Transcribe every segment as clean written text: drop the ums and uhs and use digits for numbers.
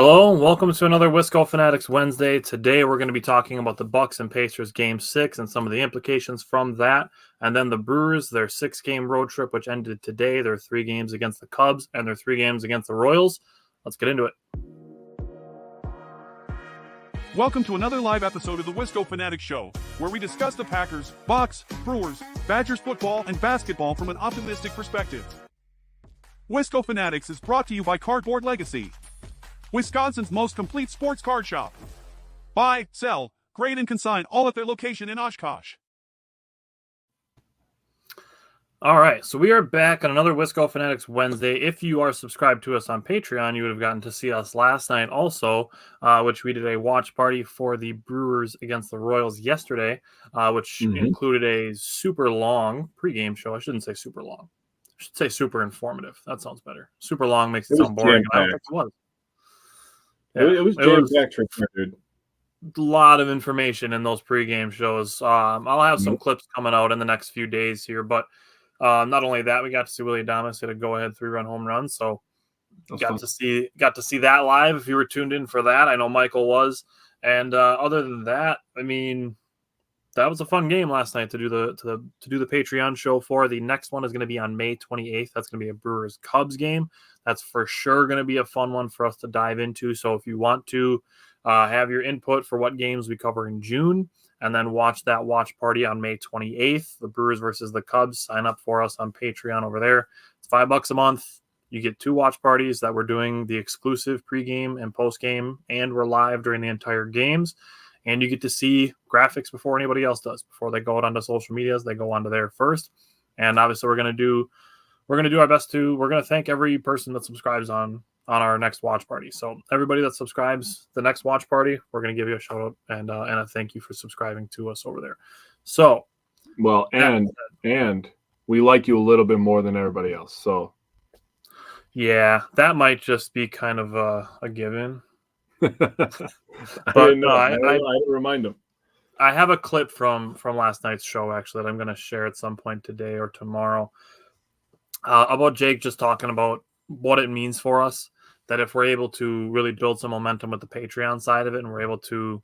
Hello, and welcome to another Wisco Fanatics Wednesday. Today we're going to be talking about the Bucks and Pacers Game 6 and some of the implications from that. And then the Brewers, their 6-game road trip, which ended today. Their 3 games against the Cubs and their 3 games against the Royals. Let's get into it. Welcome to another live episode of the Wisco Fanatics Show, where we discuss the Packers, Bucks, Brewers, Badgers football, and basketball from an optimistic perspective. Wisco Fanatics is brought to you by Cardboard Legacy, Wisconsin's most complete sports card shop. Buy, sell, grade, and consign all at their location in Oshkosh. All right, so we are back on another Wisco Fanatics Wednesday. If you are subscribed to us on Patreon, you would have gotten to see us last night also, which we did a watch party for the Brewers against the Royals yesterday, which included a super long pregame show. I shouldn't say super long. I should say super informative. That sounds better. Super long makes it sound boring. I don't think it was. Yeah, it was jam-packed, dude. A lot of information in those pregame shows. I'll have some clips coming out in the next few days here, but not only that, we got to see Willie Adames hit a go-ahead 3-run home run, so got to see that live. If you were tuned in for that, I know Michael was. And other than that, I mean, that was a fun game last night to do the Patreon show for. The next one is going to be on May 28th. That's going to be a Brewers Cubs game. That's for sure going to be a fun one for us to dive into. So if you want to have your input for what games we cover in June and then watch that watch party on May 28th, the Brewers versus the Cubs, sign up for us on Patreon over there. It's $5 a month. You get 2 watch parties that we're doing the exclusive pregame and postgame, and we're live during the entire games. And you get to see graphics before anybody else does. Before they go out onto social medias, they go onto there first. And obviously we're going to do our best to, we're going to thank every person that subscribes on our next watch party. So everybody that subscribes the next watch party, we're going to give you a shout out and a thank you for subscribing to us over there. So, well, and we like you a little bit more than everybody else. So, yeah, that might just be kind of a given. But no, I remind them. I have a clip from last night's show actually that I'm going to share at some point today or tomorrow about Jake just talking about what it means for us, that if we're able to really build some momentum with the Patreon side of it and we're able to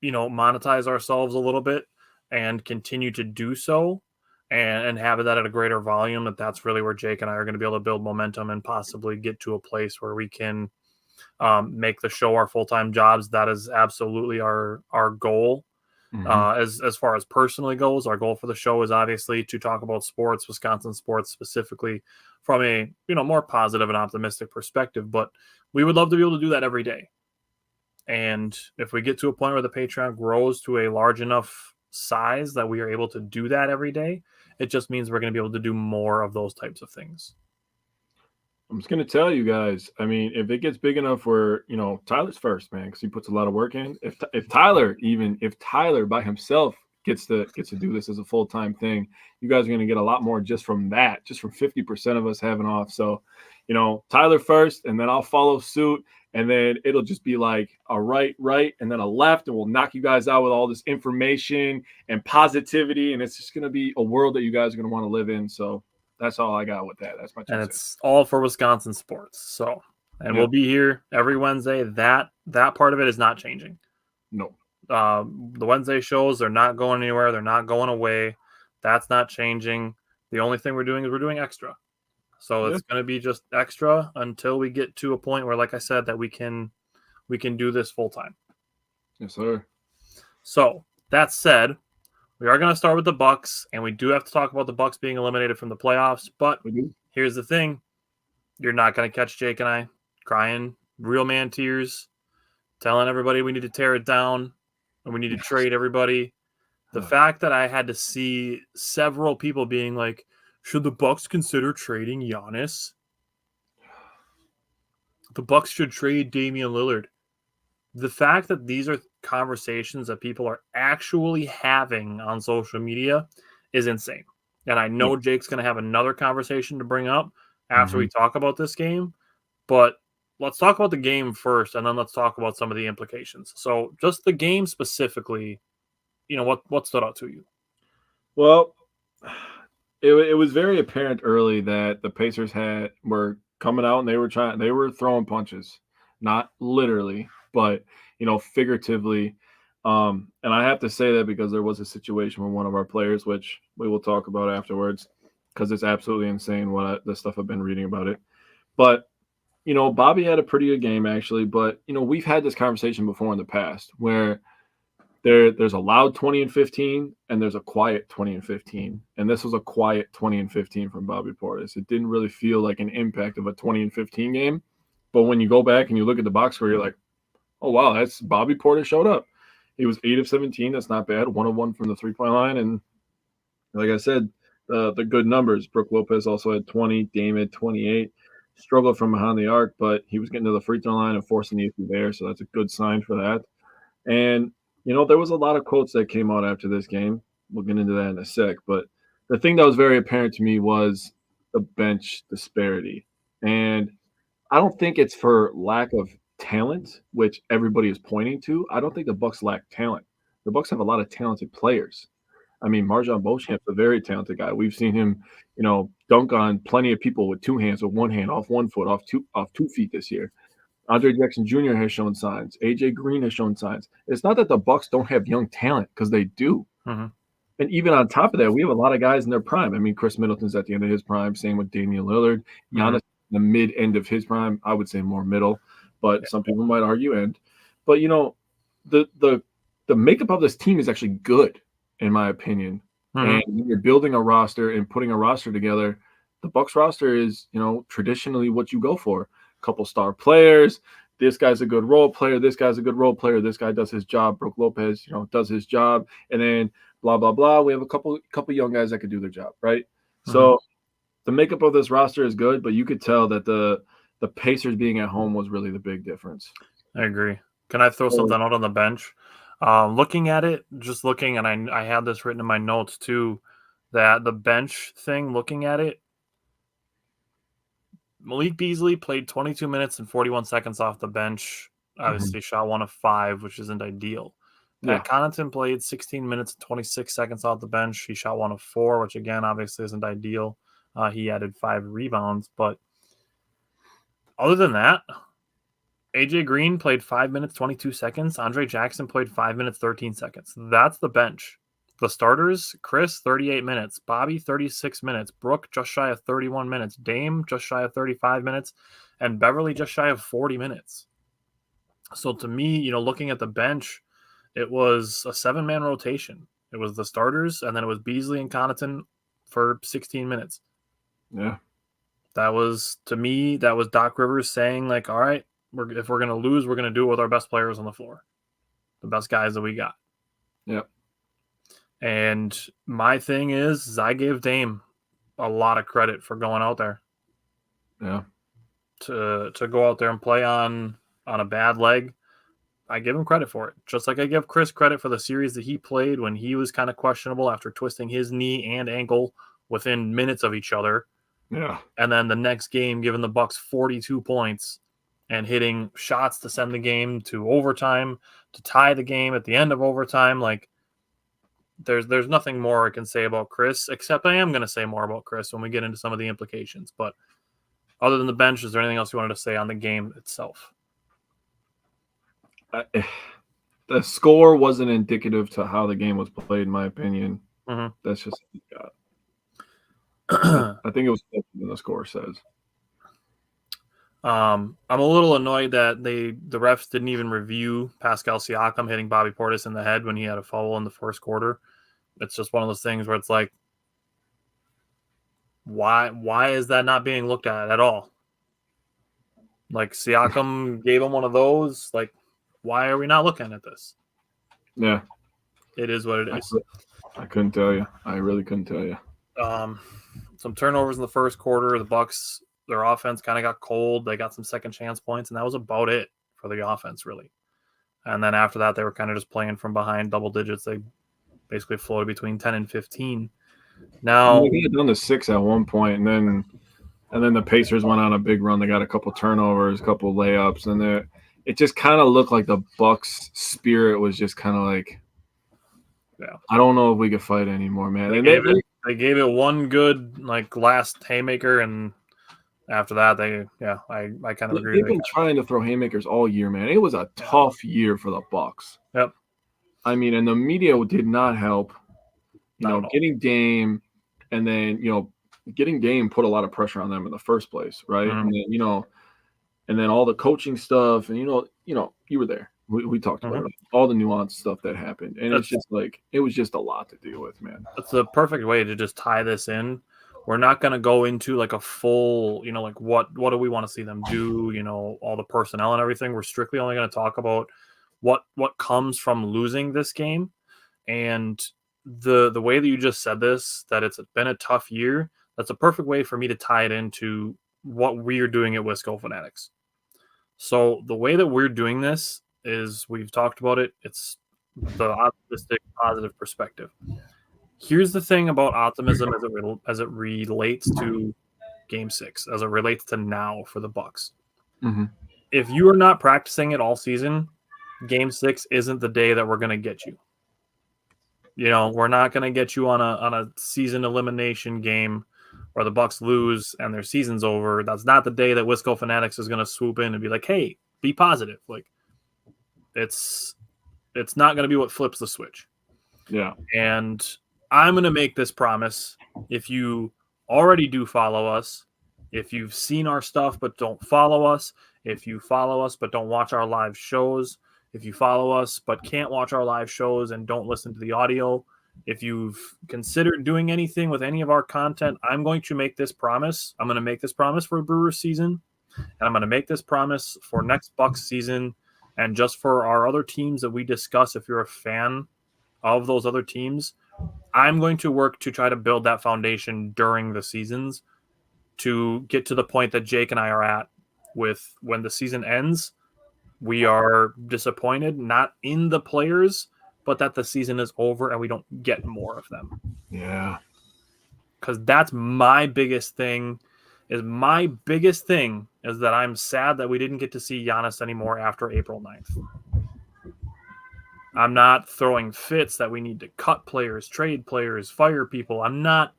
monetize ourselves a little bit and continue to do so and have that at a greater volume, that's really where Jake and I are going to be able to build momentum and possibly get to a place where we can make the show our full-time jobs. That is absolutely our goal. As far as personally goes, our goal for the show is obviously to talk about sports, Wisconsin sports specifically, from a more positive and optimistic perspective. But we would love to be able to do that every day. And if we get to a point where the Patreon grows to a large enough size that we are able to do that every day, it just means we're going to be able to do more of those types of things. I'm just going to tell you guys, I mean, if it gets big enough where, Tyler's first, man, because he puts a lot of work in. If Tyler by himself gets to do this as a full-time thing, you guys are going to get a lot more just from that, just from 50% of us having off. So, Tyler first, and then I'll follow suit, and then it'll just be like a right, and then a left, and we'll knock you guys out with all this information and positivity, and it's just going to be a world that you guys are going to want to live in. So that's all I got with that. That's my 2 And cents. it's all for Wisconsin sports. So, and we'll be here every Wednesday. That part of it is not changing. No. The Wednesday shows, they're not going anywhere. They're not going away. That's not changing. The only thing we're doing is we're doing extra. So it's going to be just extra until we get to a point where, like I said, that we can do this full time. Yes, sir. So that said, we are going to start with the Bucks, and we do have to talk about the Bucks being eliminated from the playoffs. But here's the thing. You're not going to catch Jake and I crying real man tears, telling everybody we need to tear it down and we need to trade everybody. The fact that I had to see several people being like, should the Bucks consider trading Giannis? The Bucks should trade Damian Lillard. The fact that these are conversations that people are actually having on social media is insane. And I know Jake's going to have another conversation to bring up after we talk about this game, but let's talk about the game first, and then let's talk about some of the implications. So just the game specifically, what stood out to you? Well, it was very apparent early that the Pacers were coming out and they were throwing punches, not literally, but figuratively. And I have to say that because there was a situation with one of our players, which we will talk about afterwards, because it's absolutely insane the stuff I've been reading about it. But Bobby had a pretty good game actually, but we've had this conversation before in the past where there's a loud 20 and 15 and there's a quiet 20 and 15. And this was a quiet 20 and 15 from Bobby Portis. It didn't really feel like an impact of a 20 and 15 game. But when you go back and you look at the box score, you're like, oh, wow, that's Bobby Portis showed up. He was 8 of 17. That's not bad. 1 of 1 from the three-point line. And like I said, the good numbers. Brook Lopez also had 20. Dame had 28. Struggled from behind the arc, but he was getting to the free throw line and forcing the issue there. So that's a good sign for that. And there was a lot of quotes that came out after this game. We'll get into that in a sec. But the thing that was very apparent to me was the bench disparity. And I don't think it's for lack of talent, which everybody is pointing to. I don't think the Bucks lack talent. The Bucks have a lot of talented players. I mean, Marjon Beauchamp's a very talented guy. We've seen him, dunk on plenty of people with two hands, with one hand, off one foot, off two feet this year. Andre Jackson Jr. has shown signs. AJ Green has shown signs. It's not that the Bucks don't have young talent, because they do. Mm-hmm. And even on top of that, we have a lot of guys in their prime. I mean, Chris Middleton's at the end of his prime. Same with Damian Lillard. Giannis in the mid-end of his prime. I would say more middle, but some people might argue end. But, the makeup of this team is actually good, in my opinion. Mm-hmm. And when you're building a roster and putting a roster together, the Bucks roster is, traditionally what you go for. Couple star players. This guy's a good role player. This guy's a good role player. This guy does his job. Brook Lopez, does his job. And then blah, blah, blah. We have a couple young guys that could do their job, right? Mm-hmm. So the makeup of this roster is good, but you could tell that the Pacers being at home was really the big difference. I agree. Can I throw something out on the bench? Looking at it, and I had this written in my notes too, that the bench thing, looking at it, Malik Beasley played 22 minutes and 41 seconds off the bench. Obviously shot 1 of 5, which isn't ideal. Pat Connaughton played 16 minutes and 26 seconds off the bench. He shot 1 of 4, which again, obviously isn't ideal. He added 5 rebounds. But other than that, AJ Green played 5 minutes, 22 seconds. Andre Jackson played 5 minutes, 13 seconds. That's the bench. The starters, Chris, 38 minutes. Bobby, 36 minutes. Brook, just shy of 31 minutes. Dame, just shy of 35 minutes. And Beverly, just shy of 40 minutes. So to me, looking at the bench, it was a 7-man rotation. It was the starters, and then it was Beasley and Connaughton for 16 minutes. Yeah. That was, to me, that was Doc Rivers saying, like, all right, if we're going to lose, we're going to do it with our best players on the floor. The best guys that we got. Yep. And my thing is I gave Dame a lot of credit for going out there. Yeah. To go out there and play on a bad leg. I give him credit for it. Just like I give Chris credit for the series that he played when he was kind of questionable after twisting his knee and ankle within minutes of each other. Yeah. And then the next game, giving the Bucks 42 points and hitting shots to send the game to overtime, to tie the game at the end of overtime. Like, there's nothing more I can say about Chris, except I am going to say more about Chris when we get into some of the implications. But other than the bench, is there anything else you wanted to say on the game itself? The score wasn't indicative to how the game was played, in my opinion. Mm-hmm. That's just what you got. I think it was closer than the score says. I'm a little annoyed that the refs didn't even review Pascal Siakam hitting Bobby Portis in the head when he had a foul in the first quarter. It's just one of those things where it's like, why is that not being looked at all? Like, Siakam gave him one of those. Like, why are we not looking at this? Yeah. It is what it is. I couldn't tell you. I really couldn't tell you. Some turnovers in the first quarter. The Bucks, their offense kind of got cold. They got some second chance points, and that was about it for the offense, really. And then after that, they were kind of just playing from behind double digits. They basically floated between 10 and 15. Now they got down to 6 at one point, and then the Pacers went on a big run. They got a couple turnovers, a couple layups, and it just kind of looked like the Bucks' spirit was just kind of like, yeah, I don't know if we could fight anymore, man. They gave it one good, like, last haymaker, and after that, I kind of agree. They've been trying to throw haymakers all year, man. It was a tough year for the Bucks. Yep. I mean, and the media did not help. Getting Dame, and then getting Dame put a lot of pressure on them in the first place, right? Mm-hmm. And then and then all the coaching stuff, and you were there. We talked about it, all the nuanced stuff that happened, and it's just like it was just a lot to deal with, man. That's the perfect way to just tie this in. We're not going to go into like a full, like what do we want to see them do, all the personnel and everything. We're strictly only going to talk about what comes from losing this game. And the way that you just said this, that it's been a tough year, that's a perfect way for me to tie it into what we're doing at Wisco Fanatics. So the way that we're doing this is, we've talked about it, it's the optimistic, positive perspective. Here's the thing about optimism as it relates to Game 6, as it relates to now for the Bucks. Mm-hmm. If you are not practicing it all season, Game 6 isn't the day that we're going to get you. We're not going to get you on a season elimination game where the Bucks lose and their season's over. That's not the day that Wisco Fanatics is going to swoop in and be like, "Hey, be positive." Like, it's not going to be what flips the switch. Yeah. And I'm going to make this promise. If you already do follow us, if you've seen our stuff but don't follow us, if you follow us but don't watch our live shows, if you follow us but can't watch our live shows and don't listen to the audio, if you've considered doing anything with any of our content, I'm going to make this promise. I'm going to make this promise for Brewers season, and I'm going to make this promise for next Bucks season, and just for our other teams that we discuss. If you're a fan of those other teams, I'm going to work to try to build that foundation during the seasons to get to the point that Jake and I are at, with when the season ends, we are disappointed, not in the players, but that the season is over and we don't get more of them. Yeah. Because that's my biggest thing. Is that I'm sad that we didn't get to see Giannis anymore after April 9th. I'm not throwing fits that we need to cut players, trade players, fire people. I'm not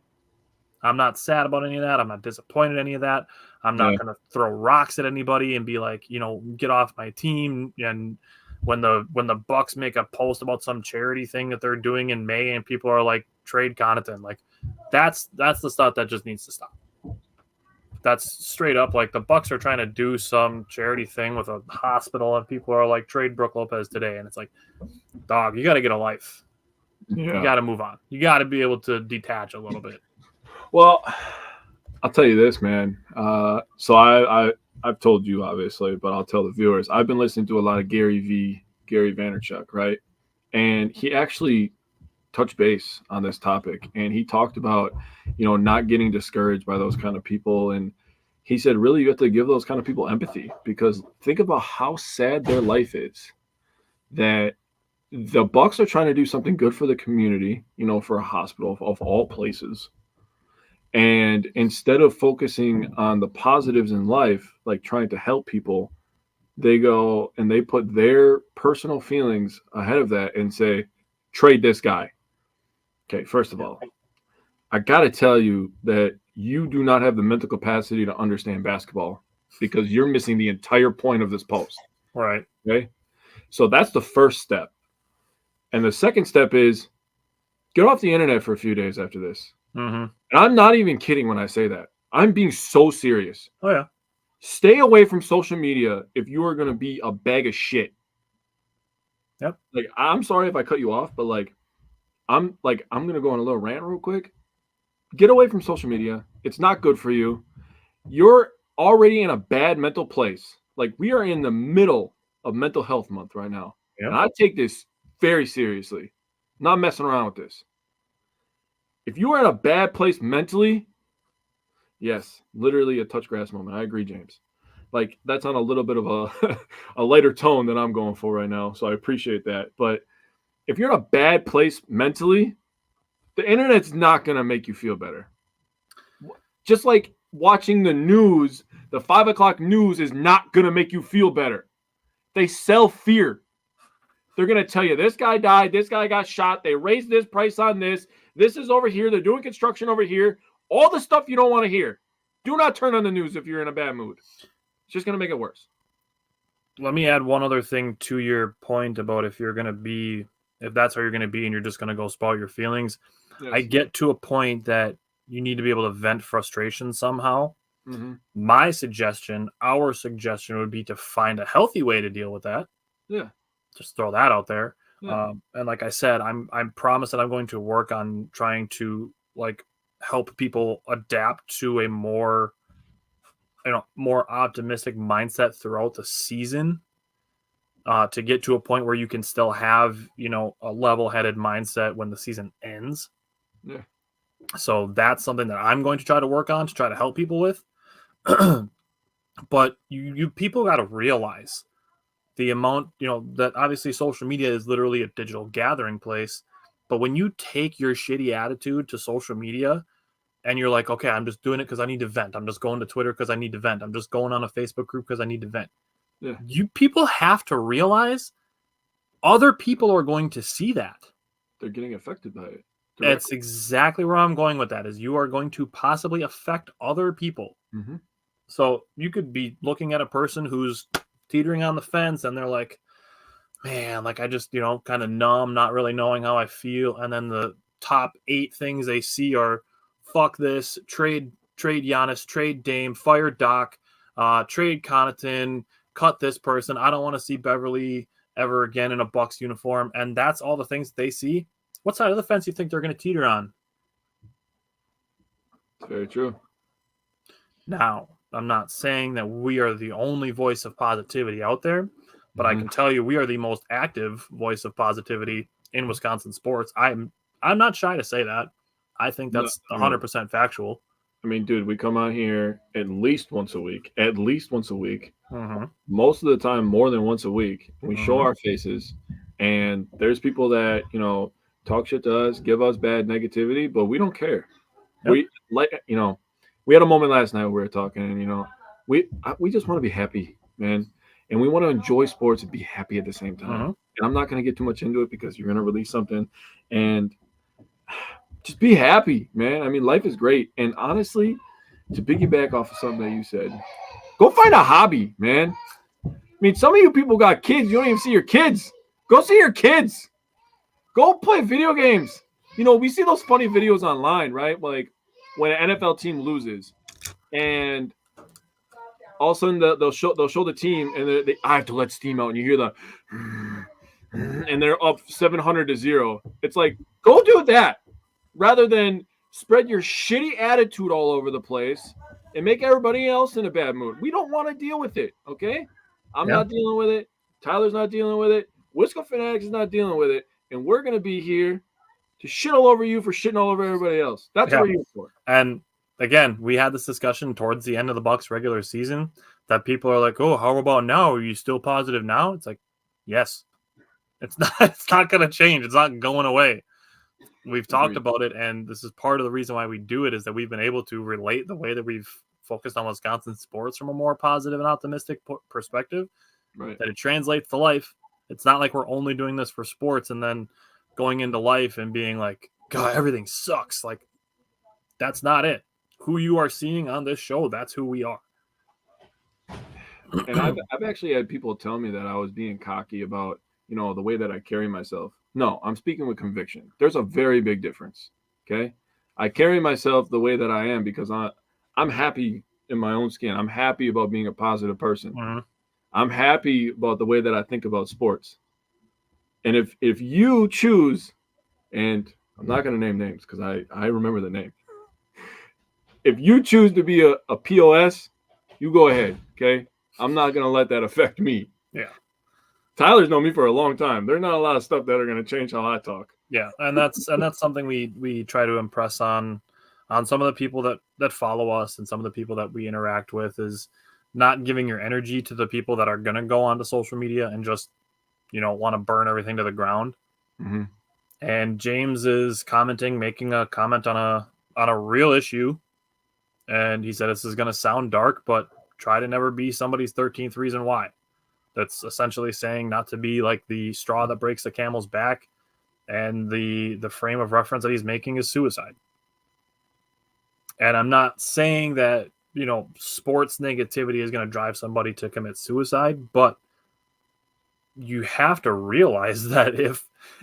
sad about any of that. I'm not disappointed in any of that. I'm not going to throw rocks at anybody and be like, get off my team. And when the Bucks make a post about some charity thing that they're doing in May and people are like, trade Connaughton, like that's the stuff that just needs to stop. That's straight up like the Bucks are trying to do some charity thing with a hospital and people are like, trade Brook Lopez today. And it's like, dog, you got to get a life. Yeah. You got to move on. You got to be able to detach a little bit. Well, I'll tell you this, man. So I've told you, obviously, but I'll tell the viewers. I've been listening to a lot of Gary Vaynerchuk, right? And he actually touched base on this topic. And he talked about, not getting discouraged by those kind of people. And he said, really, you have to give those kind of people empathy, because think about how sad their life is, that the Bucks are trying to do something good for the community, for a hospital of all places. And instead of focusing on the positives in life, like trying to help people, they go and they put their personal feelings ahead of that and say, trade this guy. Okay, first of all, I got to tell you that you do not have the mental capacity to understand basketball, because you're missing the entire point of this post. Right. Okay. So that's the first step. And the second step is get off the internet for a few days after this. Mm-hmm. And I'm not even kidding when I say that. I'm being so serious. Oh, yeah. Stay away from social media if you are going to be a bag of shit. Yep. Like, I'm sorry if I cut you off, but I'm going to go on a little rant real quick. Get away from social media. It's not good for you. You're already in a bad mental place. Like, we are in the middle of mental health month right now. Yep. And I take this very seriously. I'm not messing around with this. If you are in a bad place mentally, yes, literally a touch grass moment. I agree, James. Like, that's on a little bit of a lighter tone than I'm going for right now. So I appreciate that. But if you're in a bad place mentally, the internet's not going to make you feel better. Just like watching the news, the 5 o'clock news is not going to make you feel better. They sell fear. They're going to tell you this guy died, this guy got shot, they raised this price on this, this is over here, they're doing construction over here, all the stuff you don't want to hear. Do not turn on the news if you're in a bad mood. It's just going to make it worse. Let me add one other thing to your point about if that's how you're going to be and you're just going to go spout your feelings. Yes. I get to a point that you need to be able to vent frustration somehow. Mm-hmm. Our suggestion would be to find a healthy way to deal with that. Yeah. Just throw that out there. Yeah. And like I said, I'm promised that I'm going to work on trying to help people adapt to a more optimistic mindset throughout the season, to get to a point where you can still have, a level-headed mindset when the season ends. Yeah. So that's something that I'm going to try to work on to try to help people with. But you people got to realize the amount, that obviously social media is literally a digital gathering place. But when you take your shitty attitude to social media and you're like, okay, I'm just doing it because I need to vent. I'm just going to Twitter because I need to vent. I'm just going on a Facebook group because I need to vent. Yeah. You people have to realize other people are going to see that. They're getting affected by it. Directly. That's exactly where I'm going with that, is you are going to possibly affect other people. Mm-hmm. So you could be looking at a person who's teetering on the fence and they're like, man, I just, kind of numb, not really knowing how I feel. And then the top 8 things they see are fuck this, trade Giannis, trade Dame, fire Doc, trade Connaughton, cut this person. I don't want to see Beverly ever again in a Bucks uniform. And that's all the things they see. What side of the fence do you think they're going to teeter on? Very true. Now, I'm not saying that we are the only voice of positivity out there, but I can tell you we are the most active voice of positivity in Wisconsin sports. I'm not shy to say that. I think that's 100% factual. I mean, dude, we come out here at least once a week. Mm-hmm. Most of the time, more than once a week. We show our faces, and there's people that, talk shit to us, give us bad negativity, but we don't care. Yep. We had a moment last night where we were talking, and we just want to be happy, man, and we want to enjoy sports and be happy at the same time. And I'm not going to get too much into it because you're going to release something, and just be happy, man. I mean, life is great, and honestly, to piggyback off of something that you said, go find a hobby, man. I mean, some of you people got kids. You don't even see your kids. Go see your kids. Go play video games. We see those funny videos online, right? Like when an NFL team loses, and all of a sudden they'll show the team, and I have to let steam out, and you hear the, and they're up 700-0. It's like, go do that rather than spread your shitty attitude all over the place and make everybody else in a bad mood. We don't want to deal with it, okay? I'm not dealing with it. Tyler's not dealing with it. Wisco Fanatics is not dealing with it. And we're going to be here to shit all over you for shitting all over everybody else. That's what we're here for. And again, we had this discussion towards the end of the Bucks regular season that people are like, oh, how about now? Are you still positive now? It's like, yes. It's not going to change. It's not going away. We've talked about it, and this is part of the reason why we do it, is that we've been able to relate the way that we've focused on Wisconsin sports from a more positive and optimistic perspective, right? That it translates to life. It's not like we're only doing this for sports and then going into life and being like, God, everything sucks. Like, that's not it. Who you are seeing on this show, that's who we are. And I've actually had people tell me that I was being cocky about, the way that I carry myself. No, I'm speaking with conviction. There's a very big difference, okay? I carry myself the way that I am because I'm happy in my own skin. I'm happy about being a positive person. Mm-hmm. I'm happy about the way that I think about sports. And if you choose, and I'm not going to name names because I remember the name. If you choose to be a POS, you go ahead, okay? I'm not going to let that affect me. Yeah. Tyler's known me for a long time. There's not a lot of stuff that are going to change how I talk. Yeah, and that's something we try to impress on some of the people that follow us and some of the people that we interact with, is not giving your energy to the people that are going to go onto social media and just, want to burn everything to the ground. Mm-hmm. And James is making a comment on a real issue. And he said, this is going to sound dark, but try to never be somebody's 13th reason why. That's essentially saying not to be like the straw that breaks the camel's back. And the frame of reference that he's making is suicide. And I'm not saying that, sports negativity is going to drive somebody to commit suicide, but you have to realize that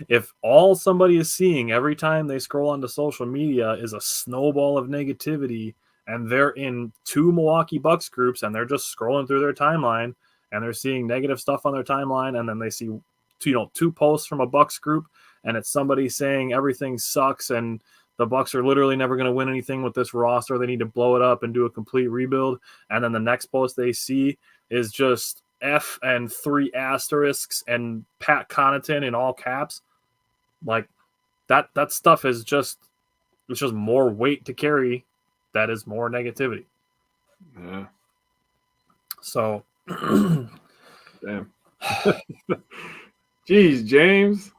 if all somebody is seeing every time they scroll onto social media is a snowball of negativity, and they're in 2 Milwaukee Bucks groups and they're just scrolling through their timeline and they're seeing negative stuff on their timeline, and then they see 2 posts from a Bucks group and it's somebody saying everything sucks and the Bucks are literally never going to win anything with this roster. They need to blow it up and do a complete rebuild. And then the next post they see is just F and 3 asterisks and Pat Connaughton in all caps. Like that stuff is just more weight to carry. That is more negativity. Yeah. So damn. Jeez, James.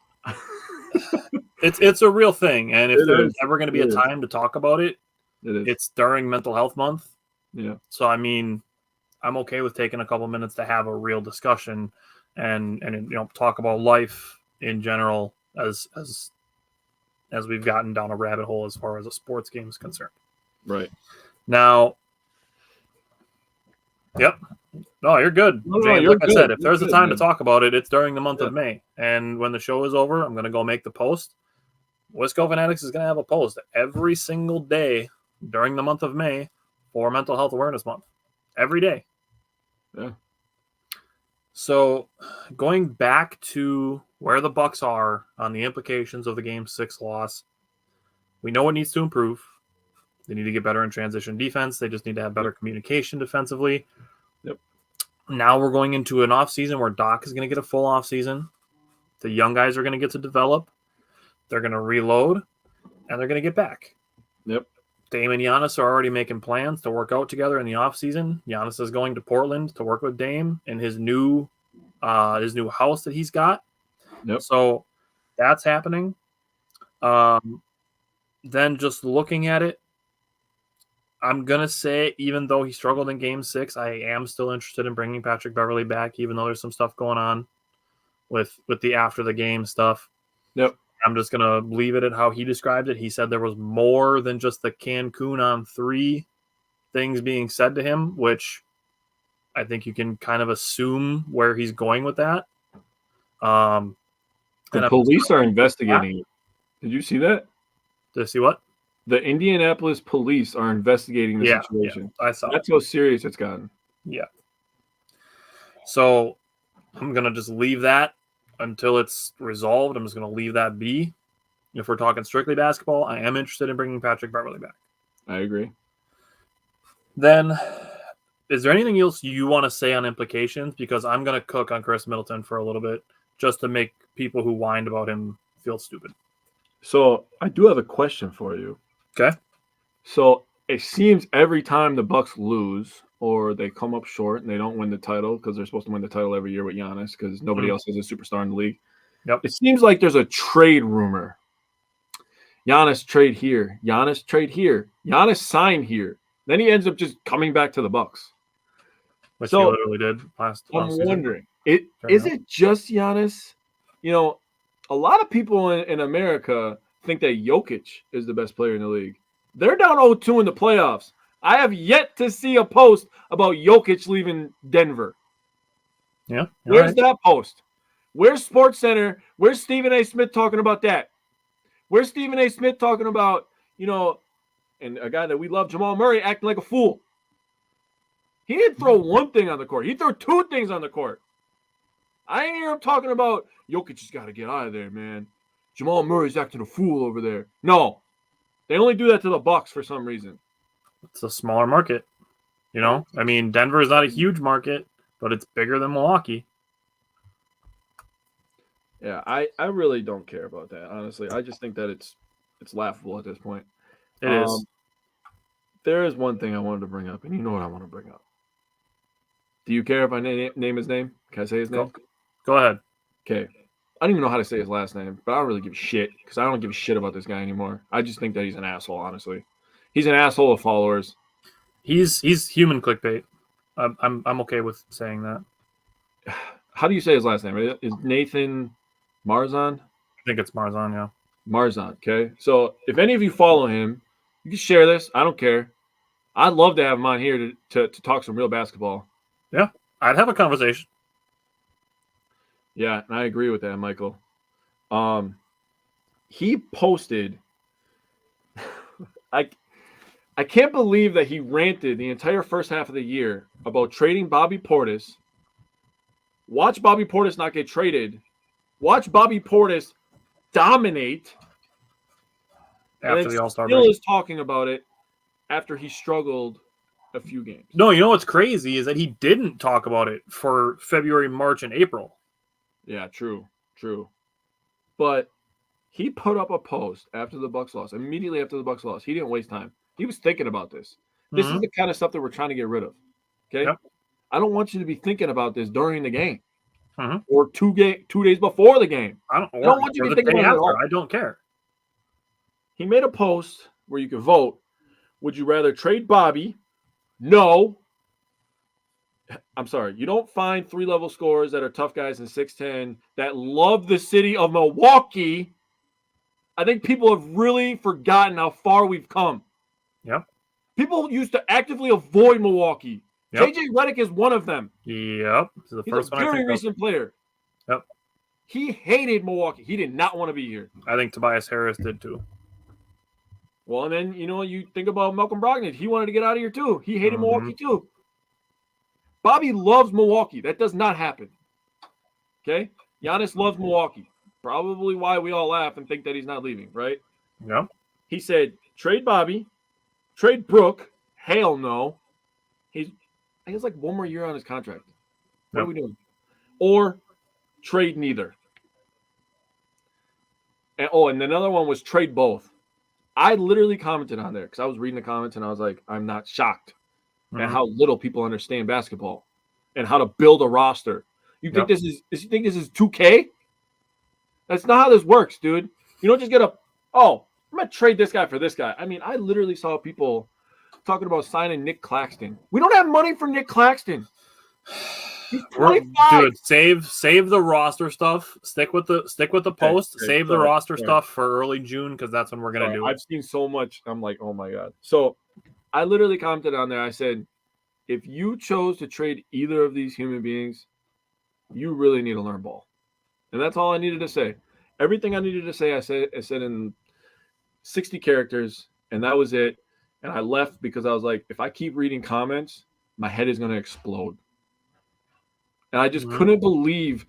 It's a real thing, and if there's ever going to be a time to talk about it, it's during Mental Health Month. Yeah. So I mean, I'm okay with taking a couple minutes to have a real discussion and talk about life in general as we've gotten down a rabbit hole as far as a sports game is concerned. Right. Now, yep. No, you're good. No, James, like I said, if there's a time to man. talk about it, it's during the month of May. And when the show is over, I'm going to go make the post. Wisco Fanatics is going to have a post every single day during the month of May for Mental Health Awareness Month. Every day. Yeah. So going back to where the Bucks are on the implications of the Game 6 loss, we know it needs to improve. They need to get better in transition defense. They just need to have better communication defensively. Yep. Now we're going into an offseason where Doc is going to get a full offseason. The young guys are going to get to develop. They're going to reload, and they're going to get back. Yep. Dame and Giannis are already making plans to work out together in the offseason. Giannis is going to Portland to work with Dame in his new house that he's got. Yep. So that's happening. Then just looking at it, I'm going to say, even though he struggled in Game 6, I am still interested in bringing Patrick Beverley back, even though there's some stuff going on with the after the game stuff. Yep. I'm just going to leave it at how he described it. He said there was more than just the Cancun on 3 things being said to him, which I think you can kind of assume where he's going with that. The police are investigating it. Did you see that? Did you see what? The Indianapolis police are investigating the situation. Yeah, I saw. That's how serious it's gotten. Yeah. So I'm going to just leave that until it's resolved. I'm just going to leave that be. If we're talking strictly basketball, I am interested in bringing Patrick Beverley back. I agree. Then, is there anything else you want to say on implications? Because I'm going to cook on Chris Middleton for a little bit just to make people who whined about him feel stupid. So I do have a question for you. Okay. So it seems every time the Bucks lose or they come up short and they don't win the title, because they're supposed to win the title every year with Giannis because nobody else is a superstar in the league. Yep. It seems like there's a trade rumor. Giannis trade here. Giannis trade here. Giannis sign here. Then he ends up just coming back to the Bucks. Which he literally did last season. Wondering, is it just Giannis? You know, a lot of people in America think that Jokic is the best player in the league. They're down 0-2 in the playoffs. I have yet to see a post about Jokic leaving Denver. Yeah. Where's that post? Where's SportsCenter? Where's Stephen A. Smith talking about that? Where's Stephen A. Smith talking about, and a guy that we love, Jamal Murray, acting like a fool? He didn't throw one thing on the court. He threw 2 things on the court. I ain't hear him talking about Jokic has got to get out of there, man. Jamal Murray's acting a fool over there. No. They only do that to the Bucks for some reason. It's a smaller market. I mean, Denver is not a huge market, but it's bigger than Milwaukee. Yeah, I really don't care about that, honestly. I just think that it's laughable at this point. It is. There is one thing I wanted to bring up, and you know what I want to bring up. Do you care if I name his name? Can I say his name? Go ahead. Okay. I don't even know how to say his last name, but I don't really give a shit because I don't give a shit about this guy anymore. I just think that he's an asshole, honestly. He's an asshole of followers. He's human clickbait. I'm okay with saying that. How do you say his last name? Is Nathan Marzan? I think it's Marzan, yeah. Marzan, okay? So if any of you follow him, you can share this. I don't care. I'd love to have him on here to talk some real basketball. Yeah, I'd have a conversation. Yeah, and I agree with that, Michael. He posted. I can't believe that he ranted the entire first half of the year about trading Bobby Portis. Watch Bobby Portis not get traded. Watch Bobby Portis dominate. After the All-Star break. Still is talking about it after he struggled a few games. No, you know what's crazy is that he didn't talk about it for February, March, and April. Yeah, true. But he put up a post after the Bucks lost. Immediately after the Bucks lost. He didn't waste time. He was thinking about this. This is the kind of stuff that we're trying to get rid of. Okay? Yep. I don't want you to be thinking about this during the game. Or 2 days before the game. I don't want you to be thinking about it at all. I don't care. He made a post where you could vote. Would you rather trade Bobby? No. I'm sorry. You don't find 3-level scorers that are tough guys in 6'10 that love the city of Milwaukee. I think people have really forgotten how far we've come. Yep. People used to actively avoid Milwaukee. Yep. JJ Redick is one of them. Yep. He's a very recent player. Yep. He hated Milwaukee. He did not want to be here. I think Tobias Harris did too. Well, and then, you think about Malcolm Brogdon. He wanted to get out of here too. He hated Milwaukee too. Bobby loves Milwaukee. That does not happen. Okay? Giannis loves Milwaukee. Probably why we all laugh and think that he's not leaving, right? Yeah. He said, trade Bobby, trade Brooke. Hell no. He has like 1 more year on his contract. What are we doing? Or trade neither. And another one was trade both. I literally commented on there because I was reading the comments and I was like, I'm not shocked at how little people understand basketball and how to build a roster. You think this is 2K? That's not how this works, dude. You don't just get I'm going to trade this guy for this guy. I mean, I literally saw people talking about signing Nick Claxton. We don't have money for Nick Claxton. He's 25. Dude, save the roster stuff. Stick with the post. Save the roster stuff for early June because that's when we're gonna do it. I've seen so much. I'm like, oh my god. So I literally commented on there. I said, if you chose to trade either of these human beings, you really need to learn ball. And that's all I needed to say. Everything I needed to say, I said in 60 characters, and that was it. And I left because I was like, if I keep reading comments, my head is going to explode. And I just couldn't believe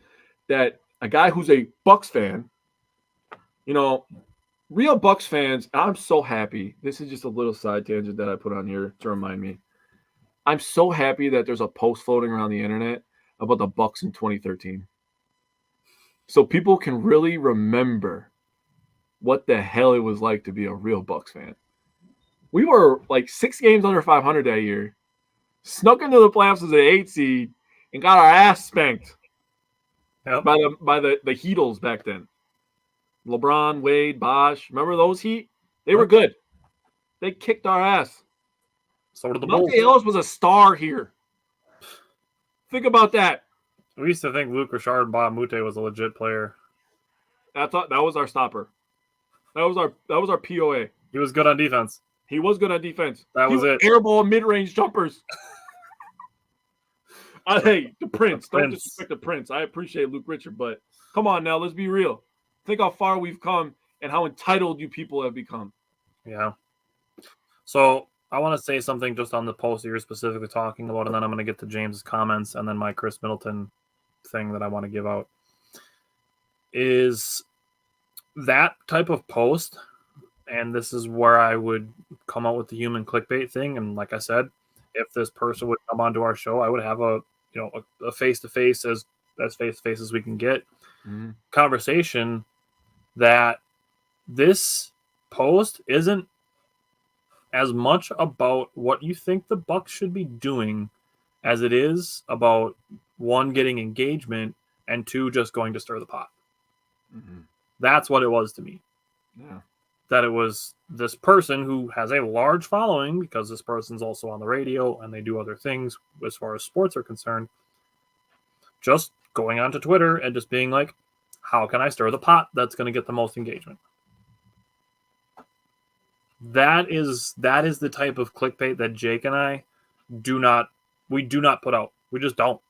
that a guy who's a Bucks fan, real Bucks fans, I'm so happy. This is just a little side tangent that I put on here to remind me. I'm so happy that there's a post floating around the internet about the Bucks in 2013. So people can really remember what the hell it was like to be a real Bucks fan. We were like 6 games under 500 that year, snuck into the playoffs as an 8 seed, and got our ass spanked by the Heatles back then. LeBron, Wade, Bosh. Remember those Heat? They were good. They kicked our ass. So did the Bulls. Nobody else was a star here. Think about that. We used to think Luke Richard Mbamute was a legit player. That was our stopper. That was our POA. He was good on defense. He was good on defense. That was it. Airball mid-range jumpers. Hey, the Prince. Don't disrespect the Prince. I appreciate Luke Richard, but come on now, let's be real. Think how far we've come and how entitled you people have become. Yeah. So I want to say something just on the post that you're specifically talking about, and then I'm going to get to James's comments and then my Chris Middleton thing that I want to give out. Is that type of post, and this is where I would come out with the human clickbait thing. And like I said, if this person would come onto our show, I would have a face-to-face as face-to-face as we can get conversation that this post isn't as much about what you think the Bucks should be doing as it is about, 1, getting engagement, and 2, just going to stir the pot. Mm-hmm. That's what it was to me. Yeah. That it was this person who has a large following because this person's also on the radio and they do other things as far as sports are concerned, just going onto Twitter and just being like, how can I stir the pot that's going to get the most engagement? That is the type of clickbait that Jake and I do not put out. We just don't.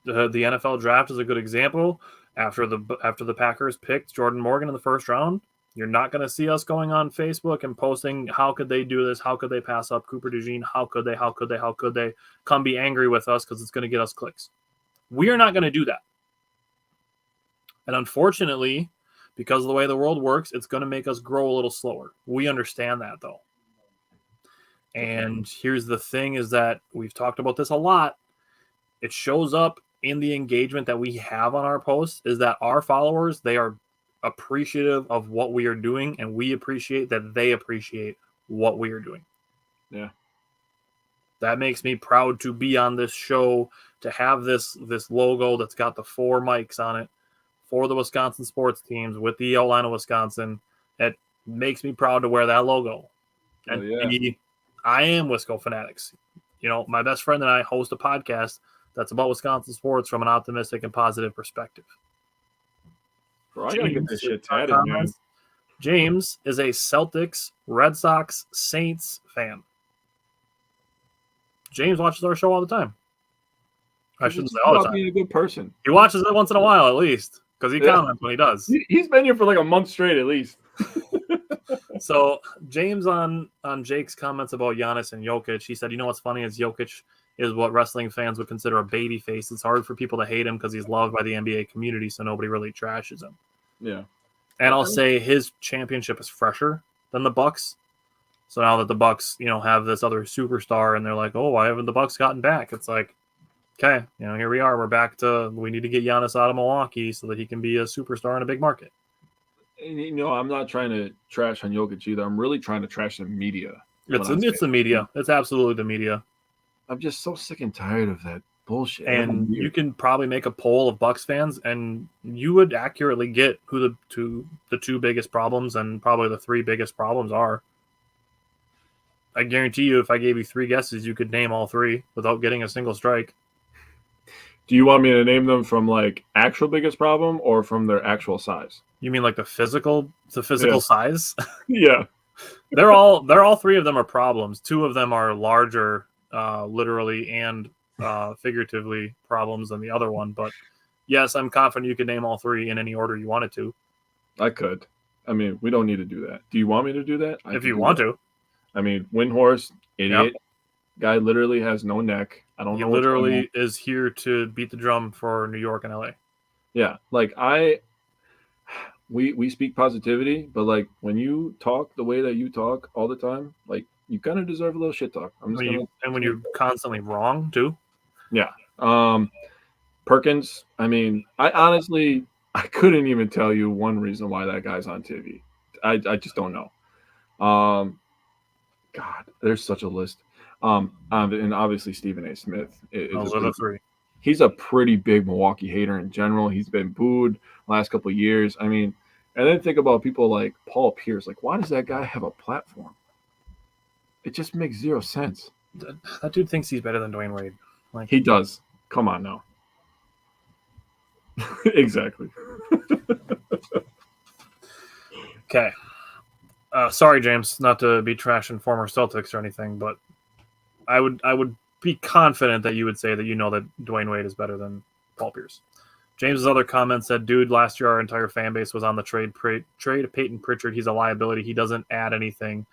The NFL draft is a good example. After the Packers picked Jordan Morgan in the first round, you're not going to see us going on Facebook and posting, how could they do this? How could they pass up Cooper DeJean? How could they come be angry with us because it's going to get us clicks? We are not going to do that. And unfortunately, because of the way the world works, it's going to make us grow a little slower. We understand that, though. And here's the thing is that we've talked about this a lot. It shows up in the engagement that we have on our posts is that our followers, they are appreciative of what we are doing, and we appreciate that they appreciate what we are doing. Yeah. That makes me proud to be on this show, to have this logo that's got the 4 mics on it for the Wisconsin sports teams with the outline of Wisconsin. It makes me proud to wear that logo. And I am Wisco Fanatics. You know, my best friend and I host a podcast that's about Wisconsin sports from an optimistic and positive perspective. Bro, I gotta get this shit tatted, man. James is a Celtics, Red Sox, Saints fan. James watches our show all the time. I shouldn't say all the time. Being a good person. He watches it once in a while, at least, because he comments when he does. He's been here for like a month straight, at least. So James on Jake's comments about Giannis and Jokic, he said, you know what's funny is Jokic is what wrestling fans would consider a baby face. It's hard for people to hate him because he's loved by the NBA community, so nobody really trashes him. Yeah. And I'll say his championship is fresher than the Bucks. So now that the Bucks, you know, have this other superstar and they're like, oh, why haven't the Bucks gotten back? It's like, okay, you know, here we are. We're back to, we need to get Giannis out of Milwaukee so that he can be a superstar in a big market. And, you know, I'm not trying to trash on Jokic either. I'm really trying to trash the media. It's the media. It's absolutely the media. I'm just so sick and tired of that bullshit. And you can probably make a poll of Bucks fans, and you would accurately get who the two biggest problems and probably the 3 biggest problems are. I guarantee you, if I gave you 3 guesses, you could name all 3 without getting a single strike. Do you want me to name them from like actual biggest problem or from their actual size? You mean like the physical size? Yeah. They're all 3 of them are problems. 2 of them are larger, literally and figuratively problems than the other one. But yes, I'm confident you could name all 3 in any order you wanted to. I could. I mean, we don't need to do that. Do you want me to do that? If you want to. I mean, Windhorse, idiot. Yep. Guy literally has no neck. I don't know. He literally is here to beat the drum for New York and LA. Yeah, like we speak positivity, but like when you talk the way that you talk all the time, like you kind of deserve a little shit talk. When you're constantly wrong too. Yeah. Perkins. I mean, I couldn't even tell you one reason why that guy's on TV. I just don't know. God, there's such a list. And obviously Stephen A. Smith is the 3. He's a pretty big Milwaukee hater in general. He's been booed last couple of years. I mean, and then think about people like Paul Pierce. Like, why does that guy have a platform? It just makes 0 sense. That dude thinks he's better than Dwayne Wade. Like, he does. Come on now. Exactly. Okay. Sorry, James, not to be trashing former Celtics or anything, but I would be confident that you would say that you know that Dwayne Wade is better than Paul Pierce. James's other comment said, dude, last year our entire fan base was on the trade of Peyton Pritchard. He's a liability. He doesn't add anything.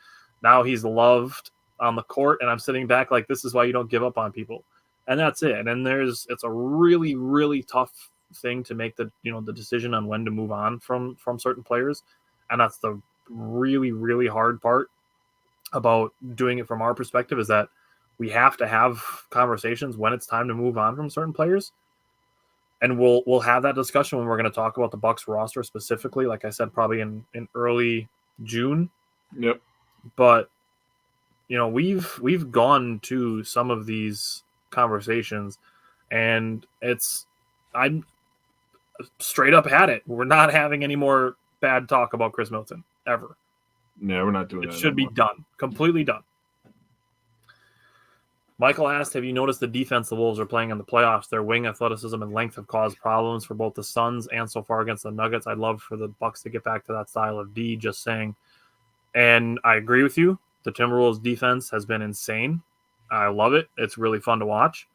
Now he's loved on the court, and I'm sitting back like, this is why you don't give up on people. And that's it. And it's a really, really tough thing to make the decision on when to move on from certain players. And that's the really, really hard part about doing it from our perspective, is that we have to have conversations when it's time to move on from certain players. And we'll have that discussion when we're going to talk about the Bucks roster specifically, like I said, probably in early June. Yep. But we've gone to some of these conversations, and I'm straight up had it. We're not having any more bad talk about Chris Middleton ever. Yeah, we're not doing that. It should be done. Completely done. Michael asked, have you noticed the defense the Wolves are playing in the playoffs? Their wing athleticism and length have caused problems for both the Suns and so far against the Nuggets. I'd love for the Bucks to get back to that style of D. Just saying. And I agree with you. The Timberwolves defense has been insane. I love it. It's really fun to watch.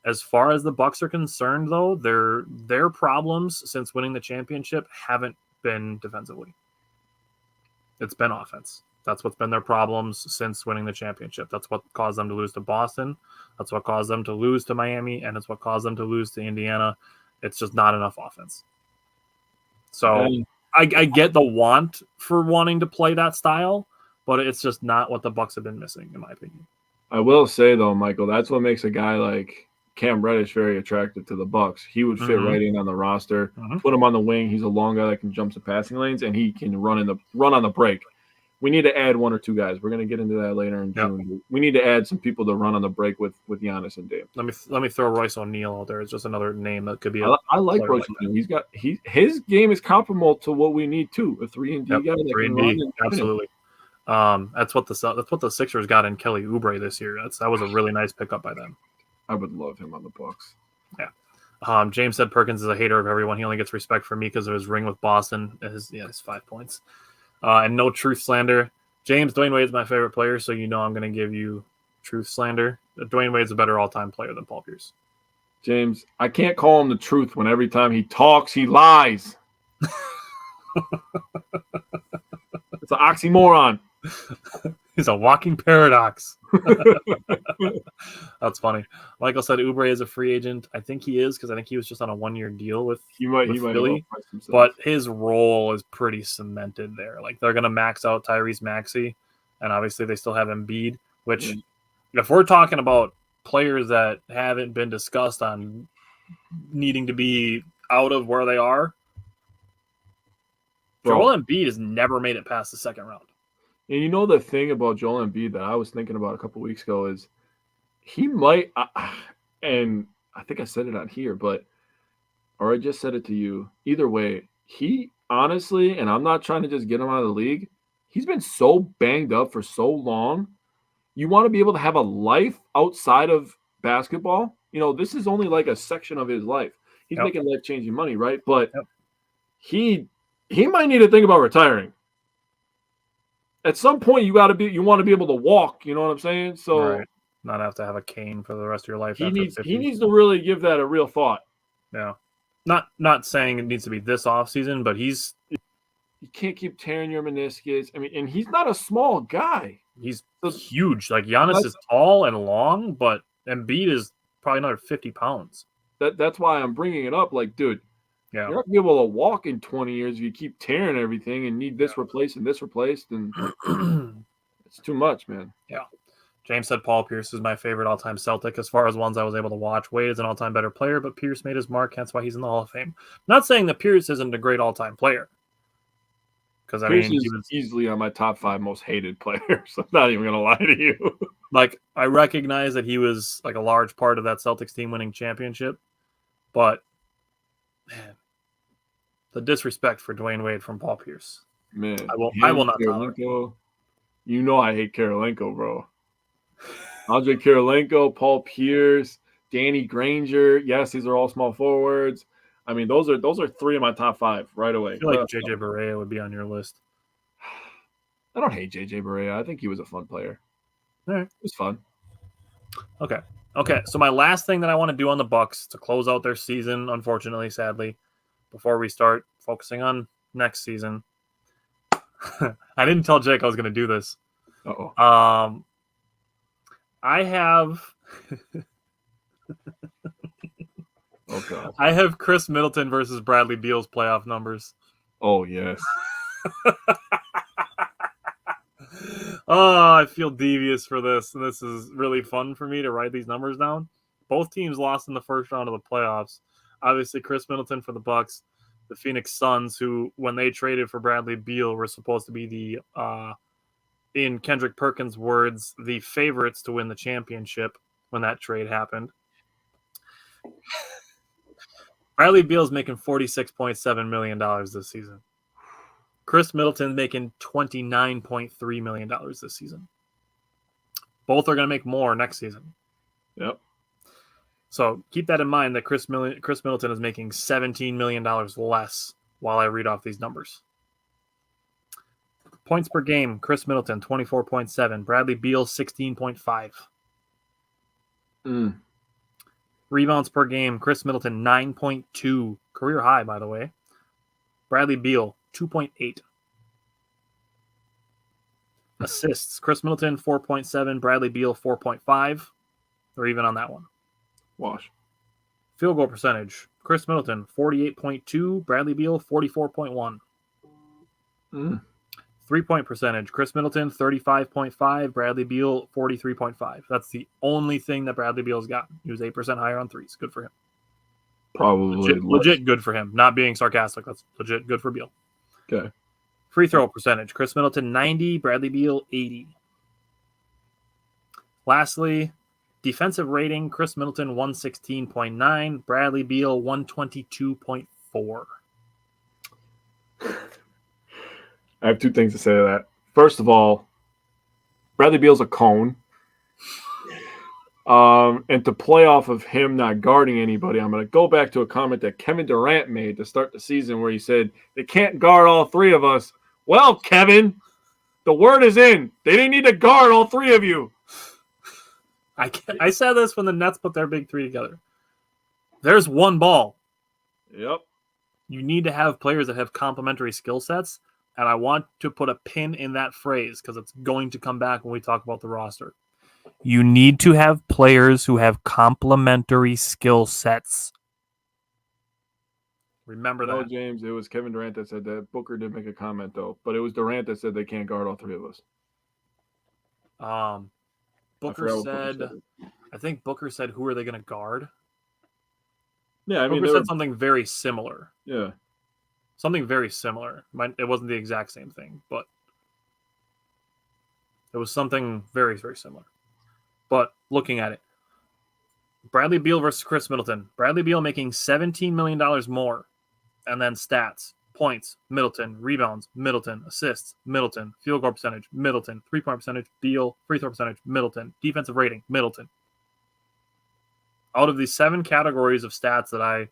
As far as the Bucks are concerned, though, their problems since winning the championship haven't been defensively. It's been offense. That's what's been their problems since winning the championship. That's what caused them to lose to Boston. That's what caused them to lose to Miami, and it's what caused them to lose to Indiana. It's just not enough offense. So I get the want for wanting to play that style, but it's just not what the Bucks have been missing, in my opinion. I will say, though, Michael, that's what makes a guy like Cam Reddish very attractive to the Bucks. He would fit right in on the roster. Put him on the wing. He's a long guy that can jump to passing lanes, and he can run on the break. We need to add one or two guys. We're going to get into that later in June. We need to add some people to run on the break with Giannis and Dame. Let me throw Royce O'Neal out there. It's just another name that could be. I like Royce O'Neal. His game is comparable to what we need too. A 3-and-D guy that can run. Absolutely. That's what the Sixers got in Kelly Oubre this year. That was a really nice pickup by them. I would love him on the Bucks. Yeah. James said Perkins is a hater of everyone. He only gets respect from me because of his ring with Boston. His 5 points. And no truth slander. James, Dwayne Wade's my favorite player, so you know I'm going to give you truth slander. Dwayne Wade's a better all-time player than Paul Pierce. James, I can't call him the truth when every time he talks, he lies. It's an oxymoron. He's a walking paradox. That's funny. Michael said Oubre is a free agent. I think he is because I think he was just on a 1-year deal with Philly. But his role is pretty cemented there. Like they're going to max out Tyrese Maxey, and obviously they still have Embiid. Which, if we're talking about players that haven't been discussed on needing to be out of where they are, Joel Embiid has never made it past the second round. And you know the thing about Joel Embiid that I was thinking about a couple weeks ago is he might, and I think I said it on here, or I just said it to you. Either way, he honestly, and I'm not trying to just get him out of the league, he's been so banged up for so long. You want to be able to have a life outside of basketball. You know, this is only like a section of his life. He's making life-changing money, right? But he might need to think about retiring. At some point, you want to be able to walk. You know what I'm saying? So not have to have a cane for the rest of your life. He needs to really give that a real thought. Yeah, not saying it needs to be this off season, but you can't keep tearing your meniscus. I mean, and he's not a small guy. He's huge. Like Giannis is tall and long, but Embiid is probably another 50 pounds. That's why I'm bringing it up. Like, dude. Yeah. You're not going to be able to walk in 20 years if you keep tearing everything and need this replaced and this replaced. And it's too much, man. Yeah. James said Paul Pierce is my favorite all-time Celtic as far as ones I was able to watch. Wade is an all-time better player, but Pierce made his mark, hence why he's in the Hall of Fame. Not saying that Pierce isn't a great all-time player. Because Pierce is easily on my top 5 most hated players. I'm not even going to lie to you. Like, I recognize that he was like a large part of that Celtics team winning championship, but man, the disrespect for Dwayne Wade from Paul Pierce. Man, I will not tolerate. You know I hate Karolinko, bro. Andre Karolinko, Paul Pierce, Danny Granger. Yes, these are all small forwards. I mean, those are 3 of my top 5 right away. I feel like JJ Barea would be on your list. I don't hate JJ Barea. I think he was a fun player. All right. It was fun. Okay. So my last thing that I want to do on the Bucks to close out their season, unfortunately, sadly, before we start focusing on next season. I didn't tell Jake I was going to do this. Uh-oh. I have I have Chris Middleton versus Bradley Beal's playoff numbers. Oh, yes. Oh, I feel devious for this. And this is really fun for me to write these numbers down. Both teams lost in the first round of the playoffs. Obviously, Chris Middleton for the Bucks, the Phoenix Suns, who, when they traded for Bradley Beal, were supposed to be the, in Kendrick Perkins' words, the favorites to win the championship when that trade happened. Bradley Beal's making $46.7 million this season. Chris Middleton's making $29.3 million this season. Both are going to make more next season. Yep. So keep that in mind that Chris Middleton is making $17 million less while I read off these numbers. Points per game, Chris Middleton, 24.7. Bradley Beal, 16.5. Rebounds per game, Chris Middleton, 9.2. Career high, by the way. Bradley Beal, 2.8. Assists, Chris Middleton, 4.7. Bradley Beal, 4.5. Or even on that one. Wash. Field goal percentage, Chris Middleton, 48.2. Bradley Beal, 44.1. 3-point percentage, Chris Middleton, 35.5. Bradley Beal, 43.5. That's the only thing that Bradley Beal's gotten. He was 8% higher on threes. Good for him. Probably legit good for him. Not being sarcastic. That's legit good for Beal. Okay. Free throw percentage, Chris Middleton, 90. Bradley Beal, 80. Lastly, defensive rating, Chris Middleton, 116.9. Bradley Beal, 122.4. I have two things to say to that. First of all, Bradley Beal's a cone. And to play off of him not guarding anybody, I'm going to go back to a comment that Kevin Durant made to start the season where he said, they can't guard all three of us. Well, Kevin, the word is in. They didn't need to guard all three of you. I said this when the Nets put their big three together. There's one ball. Yep. You need to have players that have complementary skill sets, and I want to put a pin in that phrase because it's going to come back when we talk about the roster. You need to have players who have complementary skill sets. Remember that. No, James, it was Kevin Durant that said that. Booker did make a comment, though. But it was Durant that said they can't guard all three of us. Booker said, I think Booker said, who are they going to guard? Yeah, I mean, Booker said something very similar. Yeah. Something very similar. It wasn't the exact same thing, but it was something very, very similar. But looking at it, Bradley Beal versus Chris Middleton. Bradley Beal making $17 million more. And then stats, points, Middleton, rebounds, Middleton, assists, Middleton, field goal percentage, Middleton, 3-point percentage, Beal, free throw percentage, Middleton, defensive rating, Middleton. Out of these 7 categories of stats that I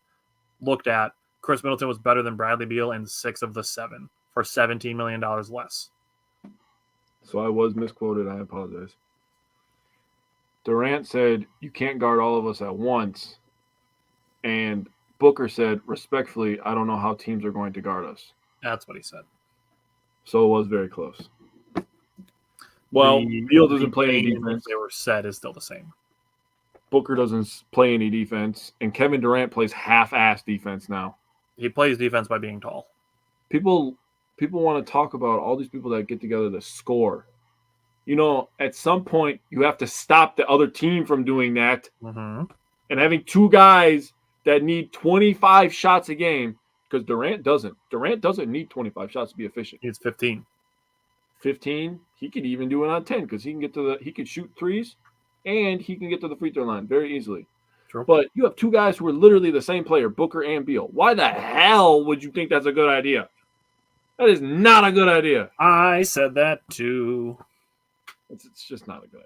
looked at, Chris Middleton was better than Bradley Beal in 6 of the 7 for $17 million less. So I was misquoted. I apologize. Durant said, you can't guard all of us at once. And Booker said, respectfully, I don't know how teams are going to guard us. That's what he said. So it was very close. Well, Beal doesn't play any defense. They were said is still the same. Booker doesn't play any defense. And Kevin Durant plays half-ass defense now. He plays defense by being tall. People want to talk about all these people that get together to score. You know, at some point, you have to stop the other team from doing that. Mm-hmm. And having 2 guys that need 25 shots a game, because Durant doesn't. Durant doesn't need 25 shots to be efficient. He needs 15. 15, he could even do it on 10 because he can shoot threes and he can get to the free throw line very easily. True. But you have 2 guys who are literally the same player, Booker and Beal. Why the hell would you think that's a good idea? That is not a good idea. I said that too. It's just not a good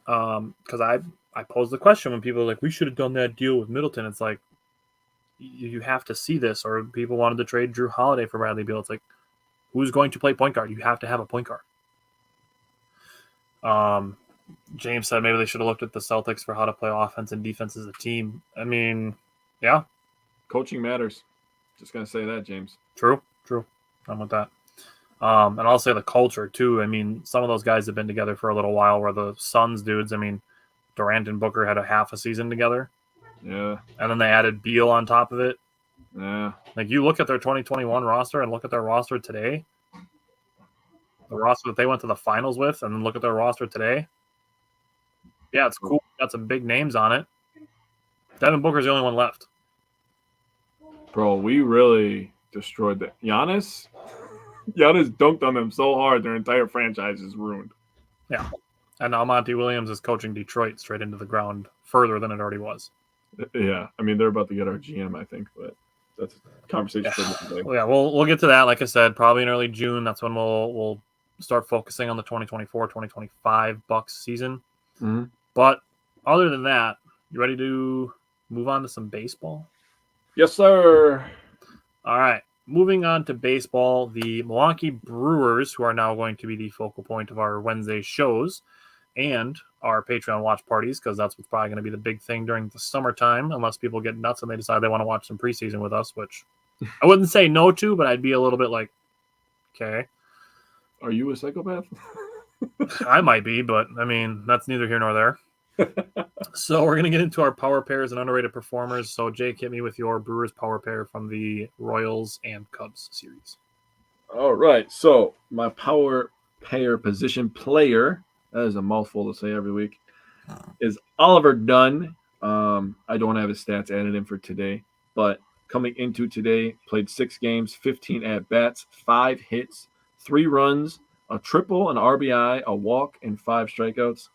idea. Because I posed the question when people are like, we should have done that deal with Middleton. It's like, you have to see this. Or people wanted to trade Drew Holiday for Bradley Beal. It's like, who's going to play point guard? You have to have a point guard. James said maybe they should have looked at the Celtics for how to play offense and defense as a team. I mean, yeah. Coaching matters. Just going to say that, James. True. I'm with that. And I'll say the culture, too. I mean, some of those guys have been together for a little while, where the Suns dudes, I mean, Durant and Booker had a half a season together. Yeah. And then they added Beal on top of it. Yeah. Like, you look at their 2021 roster and look at their roster today, the roster that they went to the finals with, and then look at their roster today. Yeah, it's cool. Got some big names on it. Devin Booker's the only one left. Bro, we really destroyed that. Giannis dunked on them so hard their entire franchise is ruined. Yeah. And now Monty Williams is coaching Detroit straight into the ground further than it already was. Yeah. I mean, they're about to get our GM, I think, but that's a conversation for another day. Yeah, we'll get to that. Like I said, probably in early June. That's when we'll start focusing on the 2024-2025 Bucks season. Mm-hmm. But other than that, you ready to move on to some baseball? Yes, sir. All right. moving on to baseball, the Milwaukee Brewers, who are now going to be the focal point of our Wednesday shows and our Patreon watch parties, because that's what's probably going to be the big thing during the summertime, unless people get nuts and they decide they want to watch some preseason with us, which I wouldn't say no to, but I'd be a little bit like, okay. Are you a psychopath? I might be, but I mean, that's neither here nor there. So we're going to get into our power pairs and underrated performers. So Jake, hit me with your Brewers power pair from the Royals and Cubs series. All right. So my power pair position player, that is a mouthful to say every week, is Oliver Dunn. I don't have his stats added in for today, but coming into today, played 6 games, 15 at-bats, 5 hits, 3 runs, a triple, an RBI, a walk, and 5 strikeouts.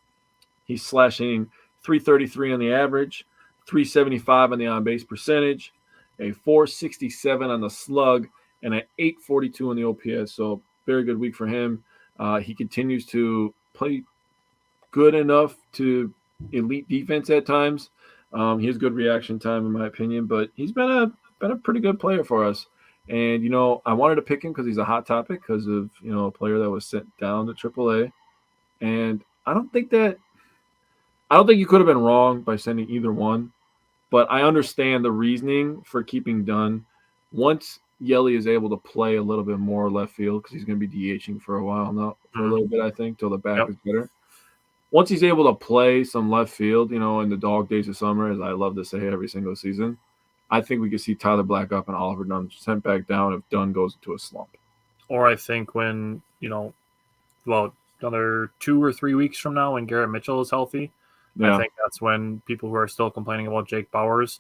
He's slashing .333 on the average, .375 on the on-base percentage, a .467 on the slug, and an .842 on the OPS. So very good week for him. He continues to play good enough to elite defense at times. He has good reaction time, in my opinion, but he's been a pretty good player for us. And, you know, I wanted to pick him because he's a hot topic because of, you know, a player that was sent down to AAA. And I don't think you could have been wrong by sending either one, but I understand the reasoning for keeping Dunn. Once Yelly is able to play a little bit more left field, because he's going to be DHing for a while now, for a little bit, I think, till the back is better. Once he's able to play some left field, you know, in the dog days of summer, as I love to say every single season, I think we could see Tyler Black up and Oliver Dunn sent back down if Dunn goes into a slump. Or I think when, you know, well, another 2 or 3 weeks from now when Garrett Mitchell is healthy, I think that's when people who are still complaining about Jake Bauers,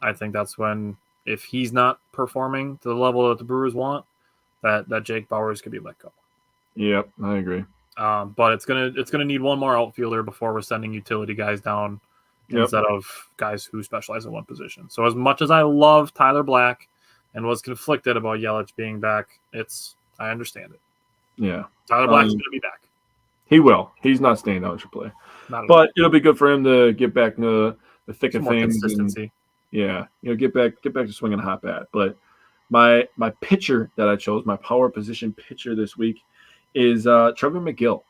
I think that's when, if he's not performing to the level that the Brewers want, that Jake Bauers could be let go. Yep, I agree. But it's gonna need one more outfielder before we're sending utility guys down instead of guys who specialize in one position. So as much as I love Tyler Black and was conflicted about Yelich being back, I understand it. Yeah, Tyler Black's gonna be back. He will. He's not staying down to AAA. But it'll be good for him to get back into the thick of things. Consistency. And, get back to swinging a hot bat. But my pitcher that I chose, my power position pitcher this week, is Trevor McGill.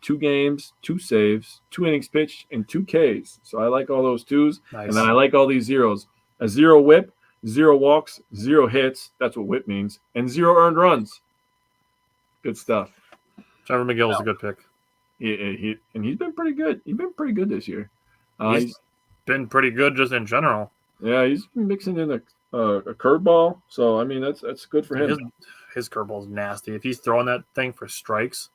2 games, 2 saves, 2 innings pitched, and 2 Ks. So I like all those 2s. Nice. And then I like all these zeros. A 0 whip, 0 walks, 0 hits. That's what whip means. And 0 earned runs. Good stuff. Trevor McGill is a good pick. He's been pretty good. He's been pretty good this year. He's been pretty good just in general. Yeah, he's mixing in a curveball. So, I mean, that's good for him. His curveball is nasty. If he's throwing that thing for strikes.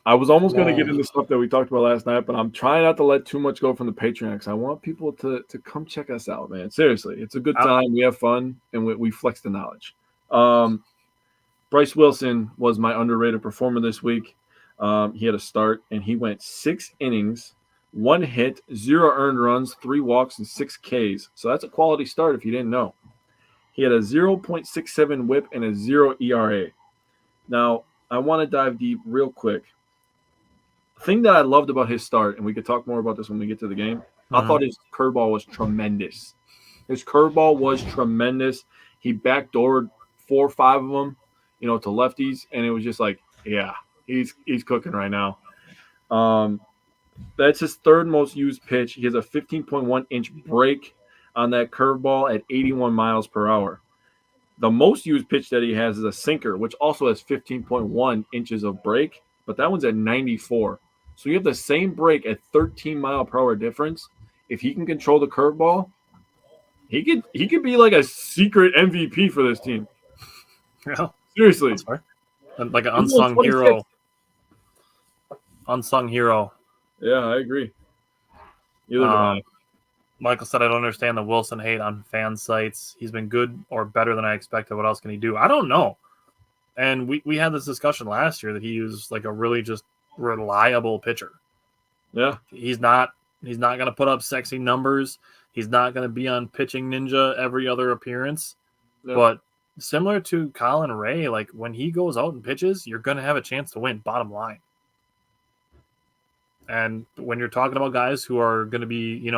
I was almost going to get into stuff that we talked about last night, but I'm trying not to let too much go from the Patreon because I want people to come check us out, man. Seriously, it's a good time. We have fun, and we flex the knowledge. Bryce Wilson was my underrated performer this week. He had a start, and he went 6 innings, 1 hit, 0 earned runs, 3 walks, and 6 Ks. So that's a quality start if you didn't know. He had a 0.67 whip and a 0 ERA. Now, I want to dive deep real quick. The thing that I loved about his start, and we could talk more about this when we get to the game, I thought his curveball was tremendous. His curveball was tremendous. He backdoored 4 or 5 of them, to lefties, and it was just like, yeah, he's cooking right now. That's his 3rd most used pitch. He has a 15.1-inch break on that curveball at 81 miles per hour. The most used pitch that he has is a sinker, which also has 15.1 inches of break, but that one's at 94. So you have the same break at 13 mile per hour difference. If he can control the curveball, he could be like a secret MVP for this team. Yeah, seriously, like an unsung hero. Unsung hero. Yeah, I agree. Michael said, I don't understand the Wilson hate on fan sites. He's been good or better than I expected. What else can he do? I don't know. And we had this discussion last year that he was like a really just reliable pitcher. Yeah. He's not going to put up sexy numbers. He's not going to be on Pitching Ninja every other appearance. Yeah. But similar to Colin Ray, like when he goes out and pitches, you're going to have a chance to win, bottom line. And when you're talking about guys who are going to be,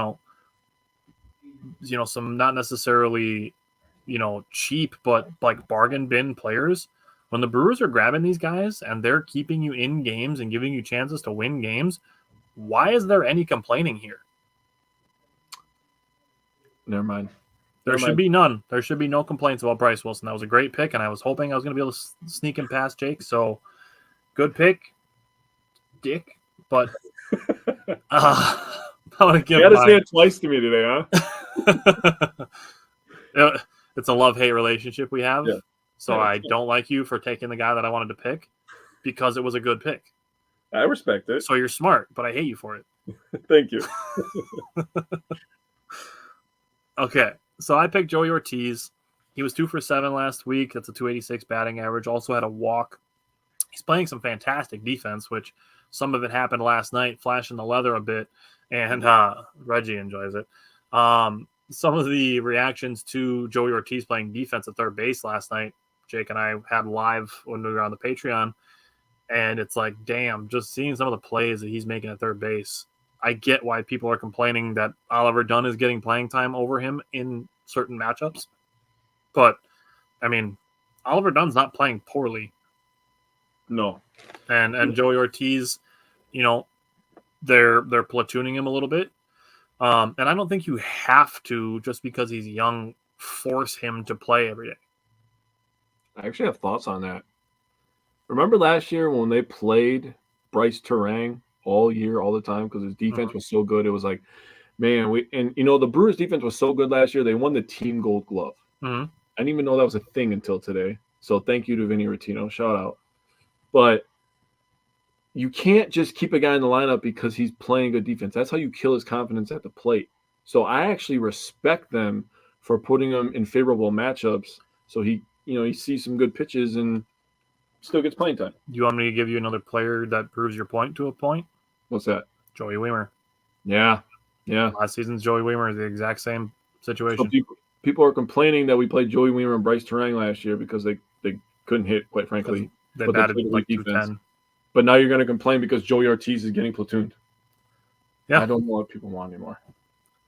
some not necessarily, cheap but like bargain bin players. When the Brewers are grabbing these guys and they're keeping you in games and giving you chances to win games, why is there any complaining here? Never mind. There should be none. There should be no complaints about Bryce Wilson. That was a great pick, and I was hoping I was going to be able to sneak him past Jake. So, good pick, Dick. But I want to give. You got to say it twice to me today, huh? It's a love-hate relationship we have. Yeah. So I don't like you for taking the guy that I wanted to pick because it was a good pick. I respect it. So you're smart, but I hate you for it. Thank you. Okay. So I picked Joey Ortiz. He was 2 for 7 last week. That's a 286 batting average. Also had a walk. He's playing some fantastic defense, which some of it happened last night, flashing the leather a bit, and Reggie enjoys it. Some of the reactions to Joey Ortiz playing defense at third base last night, Jake and I had live when we were on the Patreon, and it's like, damn, just seeing some of the plays that he's making at third base. I get why people are complaining that Oliver Dunn is getting playing time over him in certain matchups. But, I mean, Oliver Dunn's not playing poorly. No. And Joey Ortiz, they're platooning him a little bit. And I don't think you have to, just because he's young, force him to play every day. I actually have thoughts on that. Remember last year when they played Bryce Terang all year, all the time, because his defense was so good? It was like, man, the Brewers defense was so good last year. They won the team gold glove. Mm-hmm. I didn't even know that was a thing until today. So thank you to Vinny Rottino. Shout out. But you can't just keep a guy in the lineup because he's playing good defense. That's how you kill his confidence at the plate. So I actually respect them for putting him in favorable matchups so he sees some good pitches and still gets playing time. Do you want me to give you another player that proves your point to a point? What's that? Joey Wiemer. Yeah. Last season's Joey Wiemer is the exact same situation. So people are complaining that we played Joey Wiemer and Bryce Terang last year because they couldn't hit, quite frankly. They batted like 210. But now you're going to complain because Joey Ortiz is getting platooned. Yeah. I don't know what people want anymore.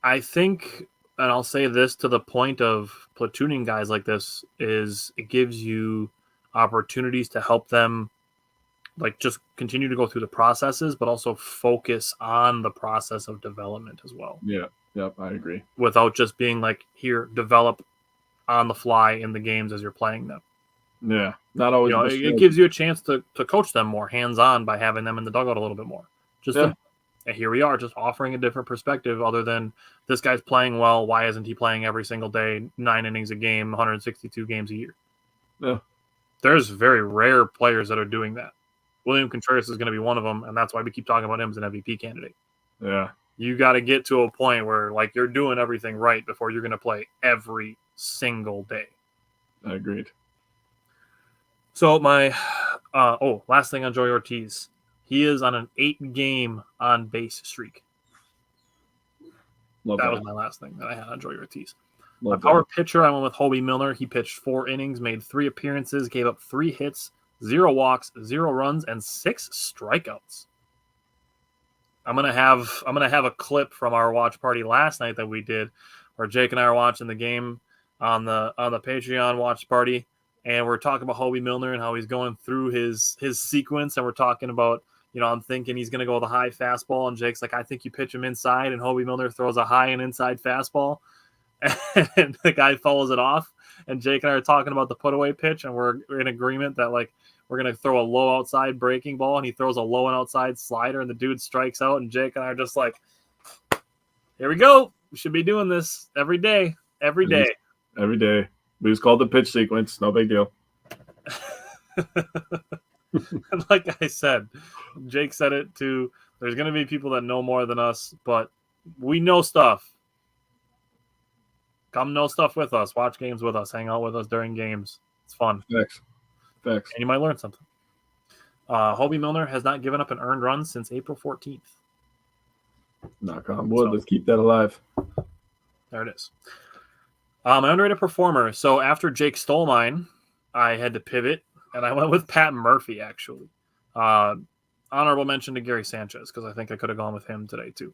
I think, and I'll say this to the point of platooning guys like this, is it gives you opportunities to help them like just continue to go through the processes, but also focus on the process of development as well. Yeah. Yep. I agree. Without just being like, here, develop on the fly in the games as you're playing them. Yeah. Not always. It gives you a chance to coach them more hands-on by having them in the dugout a little bit more. And here we are, just offering a different perspective other than this guy's playing well. Why isn't he playing every single day, 9 innings a game, 162 games a year? Yeah. There's very rare players that are doing that. William Contreras is going to be one of them, and that's why we keep talking about him as an MVP candidate. Yeah. You got to get to a point where like you're doing everything right before you're going to play every single day. I agreed. So my last thing on Joey Ortiz. He is on an 8-game on-base streak. That was my last thing that I had on Joey Ortiz. My power pitcher, I went with Hobie Milner. He pitched 4 innings, made 3 appearances, gave up 3 hits, 0 walks, 0 runs, and 6 strikeouts. I'm gonna have a clip from our watch party last night that we did, where Jake and I are watching the game on the Patreon watch party, and we're talking about Hobie Milner and how he's going through his sequence, and we're talking about, I'm thinking he's gonna go with a high fastball, and Jake's like, I think you pitch him inside, and Hobie Milner throws a high and inside fastball, and the guy follows it off, and Jake and I are talking about the put away pitch, and we're in agreement that like we're going to throw a low outside breaking ball, and he throws a low and outside slider, and the dude strikes out, and Jake and I are just like, here we go. We should be doing this every day. Every day. Every day. We just called the pitch sequence. No big deal. And like I said, Jake said it too. There's going to be people that know more than us, but we know stuff. Come know stuff with us. Watch games with us. Hang out with us during games. It's fun. Facts. And you might learn something. Hobie Milner has not given up an earned run since April 14th. Knock on wood. Let's keep that alive. There it is. My underrated performer. So after Jake stole mine, I had to pivot, and I went with Pat Murphy, actually. Honorable mention to Gary Sanchez, because I think I could have gone with him today, too.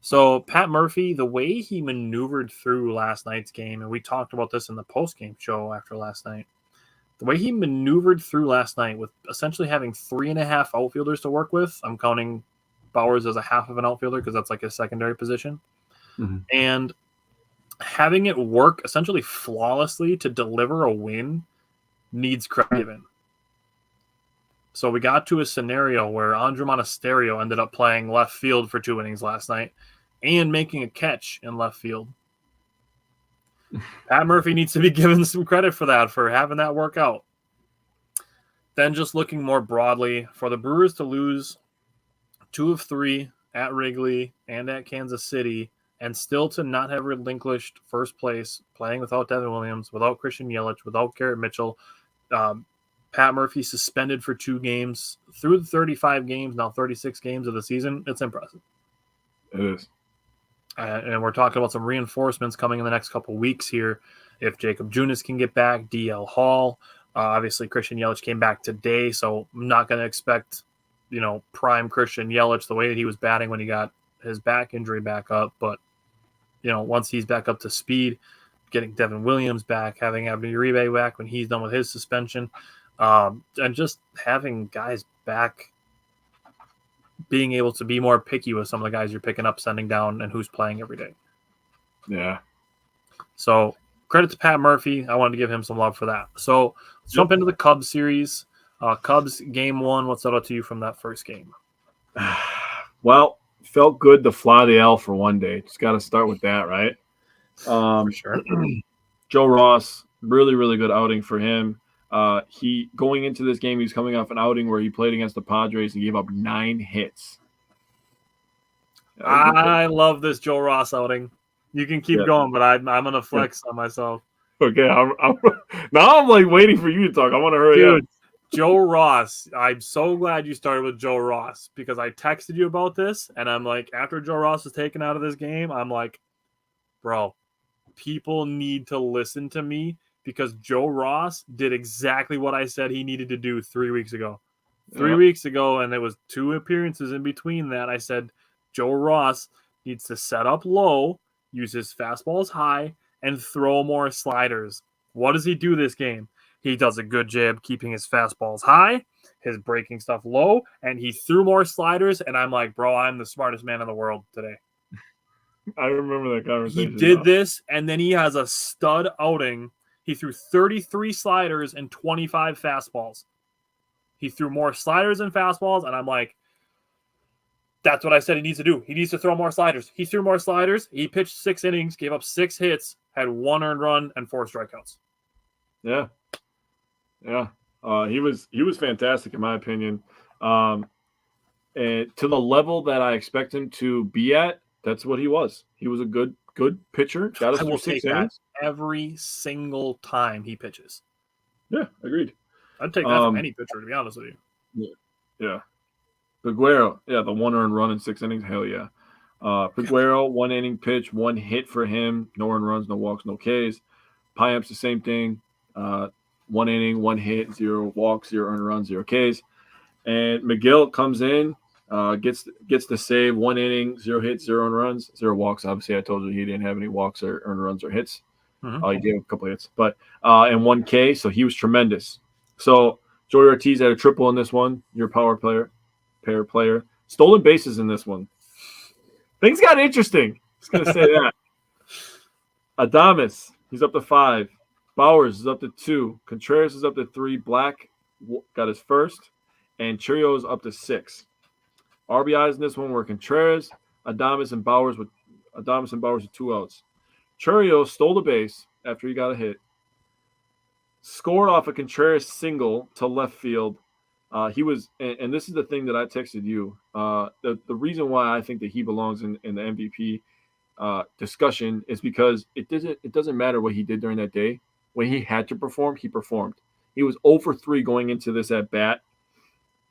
So Pat Murphy, the way he maneuvered through last night's game, and we talked about this in the post-game show after last night, the way he maneuvered through last night with essentially having 3.5 outfielders to work with. I'm counting Bowers as a half of an outfielder because that's like his secondary position. Mm-hmm. And having it work essentially flawlessly to deliver a win needs credit given. So we got to a scenario where Andrew Monasterio ended up playing left field for 2 innings last night and making a catch in left field. Pat Murphy needs to be given some credit for that, for having that work out. Then just looking more broadly, for the Brewers to lose 2 of 3 at Wrigley and at Kansas City and still to not have relinquished first place, playing without Devin Williams, without Christian Yelich, without Garrett Mitchell, Pat Murphy suspended for 2 games through the 35 games, now 36 games of the season. It's impressive. It is. And we're talking about some reinforcements coming in the next couple weeks here. If Jacob Junis can get back, DL Hall, obviously Christian Yelich came back today, so I'm not going to expect, prime Christian Yelich the way that he was batting when he got his back injury back up. But, once he's back up to speed, getting Devin Williams back, having Abdi Uribe back when he's done with his suspension, and just having guys back, being able to be more picky with some of the guys you're picking up, sending down, and who's playing every day. Yeah. So credit to Pat Murphy. I wanted to give him some love for that. So let's jump into the Cubs series. Cubs game 1. What stood out to you from that first game? Well, felt good to fly the L for one day. Just got to start with that, right? For sure. Joe Ross, really, really good outing for him. He going into this game, he's coming off an outing where he played against the Padres and gave up 9 hits. I love this Joe Ross outing. You can keep going, but I'm gonna flex on myself. Okay, now I'm like waiting for you to talk. I want to hurry up. Joe Ross. I'm so glad you started with Joe Ross because I texted you about this, and I'm like, after Joe Ross was taken out of this game, I'm like, bro, people need to listen to me. Because Joe Ross did exactly what I said he needed to do 3 weeks ago. 3 weeks ago, and there was 2 appearances in between that. I said Joe Ross needs to set up low, use his fastballs high, and throw more sliders. What does he do this game? He does a good job keeping his fastballs high, his breaking stuff low, and he threw more sliders. And I'm like, bro, I'm the smartest man in the world today. I remember that conversation. He did this, and then he has a stud outing. He threw 33 sliders and 25 fastballs. He threw more sliders and fastballs, and I'm like, that's what I said he needs to do. He needs to throw more sliders. He threw more sliders. He pitched 6 innings, gave up 6 hits, had 1 earned run, and 4 strikeouts. Yeah. He was fantastic in my opinion. And to the level that I expect him to be at, that's what he was. He was a good pitcher. Got us through 6 innings. Every single time he pitches. Yeah, agreed. I'd take that from any pitcher, to be honest with you. Yeah. Peguero, the 1 earned run in 6 innings, hell yeah. Peguero, 1 inning pitch, 1 hit for him, no earned runs, no walks, no Ks. Payamps, the same thing. 1 inning, 1 hit, 0 walks, 0 earned runs, 0 Ks. And McGill comes in, gets the save, 1 inning, 0 hits, 0 earned runs, 0 walks. Obviously, I told you he didn't have any walks or earned runs or hits. He gave a couple of hits, but and 1 K, so he was tremendous. So Joey Ortiz had a triple in this one. Your pair player, stolen bases in this one. Things got interesting. Just gonna say that. Adames, he's up to 5. Bowers is up to 2. Contreras is up to 3. Black got his first, and Churio is up to 6. RBIs in this one were Contreras, Adames, and Bowers with 2 outs. Churio stole the base after he got a hit, scored off a Contreras single to left field. He was, and this is the thing that I texted you. The reason why I think that he belongs in the MVP discussion is because it doesn't matter what he did during that day. When he had to perform, he performed. He was 0 for 3 going into this at bat.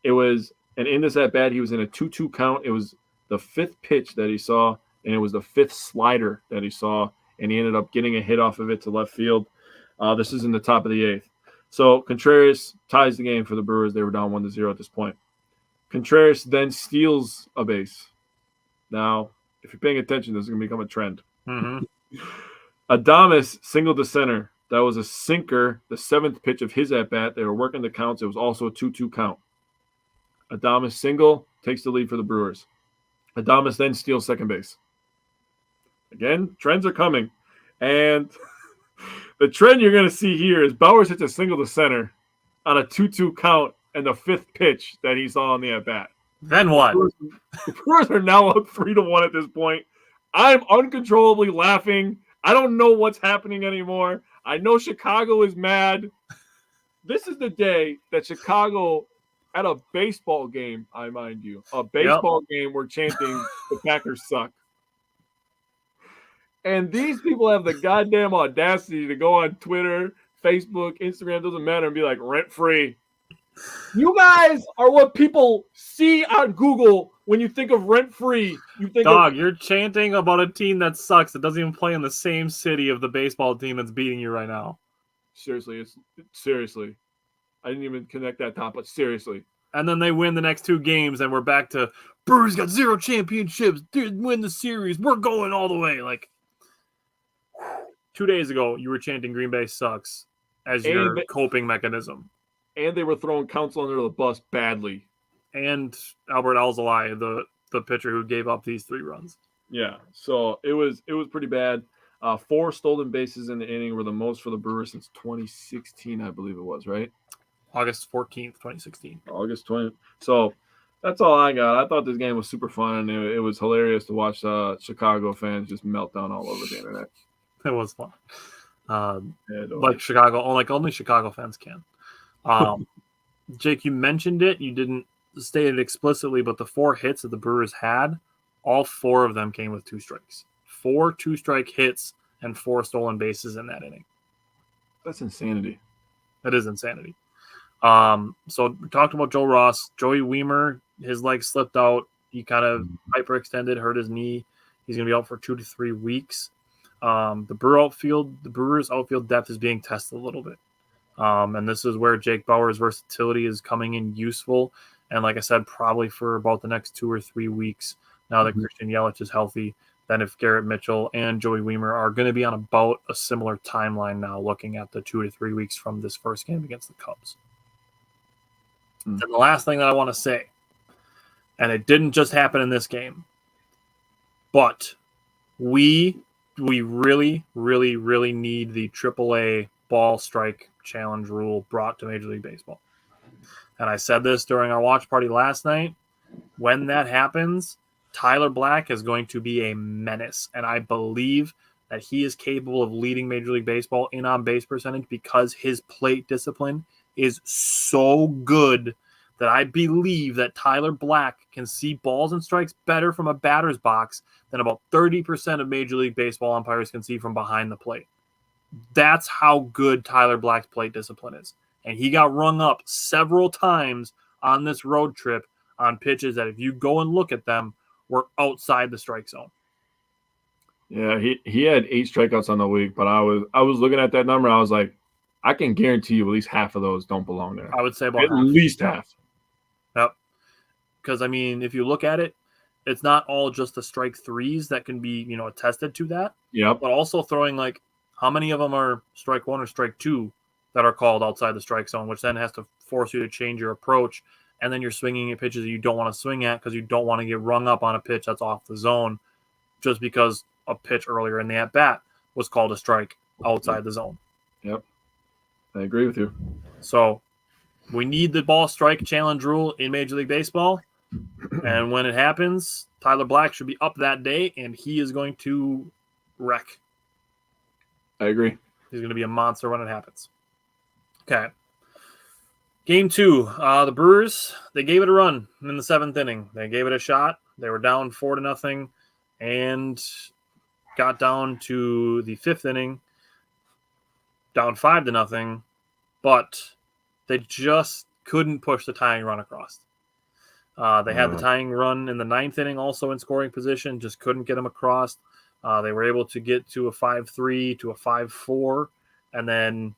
And in this at bat, he was in a 2-2 count. It was the 5th pitch that he saw, and it was the 5th slider that he saw, and he ended up getting a hit off of it to left field. This is in the top of the 8th. So Contreras ties the game for the Brewers. They were down 1-0 at this point. Contreras then steals a base. Now, If you're paying attention, this is going to become a trend. Mm-hmm. Adames singled to center. That was a sinker, the 7th pitch of his at-bat. They were working the counts. It was also a 2-2 count. Adames single, takes the lead for the Brewers. Adames then steals second base. Again, trends are coming. And the trend you're going to see here is Bauers hits a single to center on a 2-2 count and the 5th pitch that he saw on the at-bat. Then what? The Brewers are now up 3-1 at this point. I'm uncontrollably laughing. I don't know what's happening anymore. I know Chicago is mad. This is the day that Chicago, at a baseball game, I mind you, a baseball game, we're chanting the Packers suck. And these people have the goddamn audacity to go on Twitter, Facebook, Instagram, doesn't matter, and be like, rent-free. You guys are what people see on Google when you think of rent-free. You think you're chanting about a team that sucks. It doesn't even play in the same city of the baseball team that's beating you right now. Seriously. I didn't even connect that top, but seriously. And then they win the next 2 games, and we're back to Brewers got 0 championships. Didn't win the series. We're going all the way. Like 2 days ago, you were chanting Green Bay sucks as your coping mechanism. And they were throwing Counsell under the bus badly. And Albert Alzolay, the pitcher who gave up these 3 runs. Yeah, so it was pretty bad. 4 stolen bases in the inning were the most for the Brewers since 2016, I believe it was, right? August 14th, 2016. August 20th. So that's all I got. I thought this game was super fun, and it was hilarious to watch Chicago fans just melt down all over the internet. It was fun. Like Chicago, like only Chicago fans can. Jake, you mentioned it. You didn't state it explicitly, but the 4 hits that the Brewers had, all 4 of them came with 2 strikes. 4 2-strike hits and 4 stolen bases in that inning. That's insanity. That is insanity. So we talked about Joe Ross. Joey Weimer, his leg slipped out. He kind of hyperextended, hurt his knee. He's going to be out for 2 to 3 weeks. The Brewers outfield depth is being tested a little bit. And this is where Jake Bauers' versatility is coming in useful. And like I said, probably for about the next 2 or 3 weeks, now that Christian Yelich is healthy, then if Garrett Mitchell and Joey Weimer are going to be on about a similar timeline now, looking at the 2 to 3 weeks from this first game against the Cubs. And the last thing that I want to say, and it didn't just happen in this game, but we really, really, really need the AAA ball strike challenge rule brought to Major League Baseball. And I said this during our watch party last night. When that happens, Tyler Black is going to be a menace. And I believe that he is capable of leading Major League Baseball in on-base percentage because his plate discipline is so good that I believe that Tyler Black can see balls and strikes better from a batter's box than about 30% of Major League Baseball umpires can see from behind the plate. That's how good Tyler Black's plate discipline is. And he got rung up several times on this road trip on pitches that if you go and look at them, were outside the strike zone. Yeah, he had 8 strikeouts on the week, but I was looking at that number. I was like, I can guarantee you at least half of those don't belong there. I would say about at least half. Yep. Because, I mean, if you look at it, it's not all just the strike threes that can be, attested to that. Yep. But also throwing, how many of them are strike 1 or strike 2 that are called outside the strike zone, which then has to force you to change your approach. And then you're swinging at pitches that you don't want to swing at because you don't want to get rung up on a pitch that's off the zone just because a pitch earlier in the at-bat was called a strike outside the zone. Yep. I agree with you. So we need the ball strike challenge rule in Major League Baseball. And when it happens, Tyler Black should be up that day, and he is going to wreck. I agree. He's going to be a monster when it happens. Okay. Game 2, the Brewers, they gave it a run in the 7th inning. They gave it a shot. They were down 4-0 and got down to the 5th inning, down 5-0, but they just couldn't push the tying run across. They had the tying run in the 9th inning also in scoring position, just couldn't get them across. They were able to get to a 5-3 to a 5-4, and then,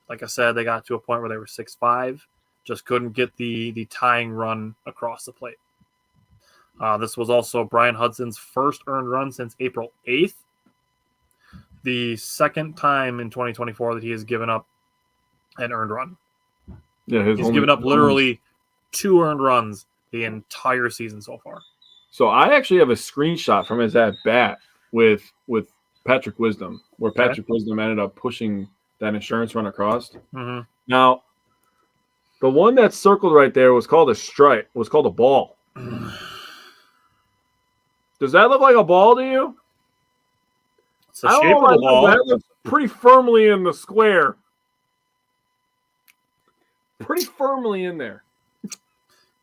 like I said, they got to a point where they were 6-5, just couldn't get the tying run across the plate. This was also Brian Hudson's first earned run since April 8th. The second time in 2024 that he has given up an earned run. Yeah, he's given up literally 2 earned runs the entire season so far. So I actually have a screenshot from his at bat with Patrick Wisdom, where Patrick Wisdom ended up pushing that insurance run across. Mm-hmm. Now, the one that's circled right there was called a strike. Was called a ball. Does that look like a ball to you? It's the shape of the ball. That looks pretty firmly in the square. Pretty firmly in there.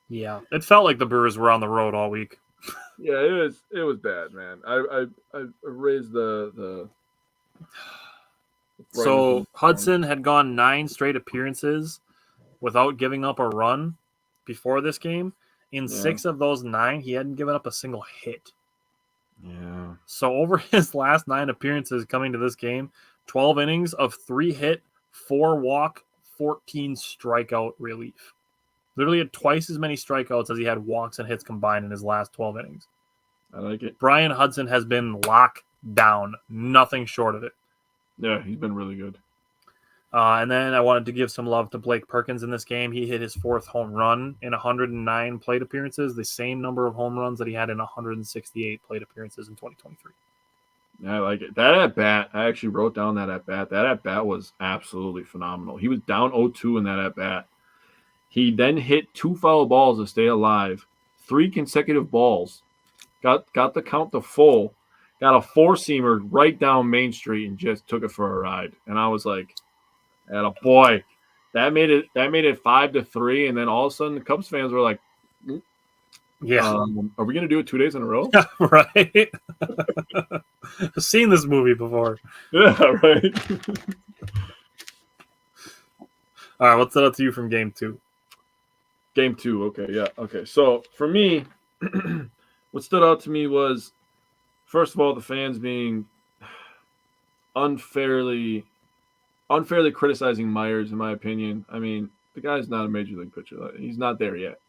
Yeah, it felt like the Brewers were on the road all week. Yeah, it was bad, man. I raised the So Hudson had gone 9 straight appearances without giving up a run before this game. In 6 of those 9, he hadn't given up a single hit. Yeah. So over his last 9 appearances coming to this game, 12 innings of 3 hit, 4 walk, 14 strikeout relief. Literally had twice as many strikeouts as he had walks and hits combined in his last 12 innings. I like it. Brian Hudson has been locked down. Nothing short of it. Yeah, he's been really good. And then I wanted to give some love to Blake Perkins in this game. He hit his 4th home run in 109 plate appearances, the same number of home runs that he had in 168 plate appearances in 2023. Yeah, I like it. That at bat, I actually wrote down that at bat. That at bat was absolutely phenomenal. He was down 0-2 in that at bat. He then hit 2 foul balls to stay alive, 3 consecutive balls, got the count to full, got a 4-seamer right down Main Street and just took it for a ride. And I was like, "Atta boy." That made it 5-3, and then all of a sudden the Cubs fans were like, "Yeah, are we gonna do it 2 days in a row?" Yeah, right. I've seen this movie before. Yeah, right. All right, what stood out to you from Game 2? Game 2, okay, yeah, okay. So for me, what stood out to me was, first of all, the fans being unfairly criticizing Myers, in my opinion. I mean, the guy's not a major league pitcher. He's not there yet.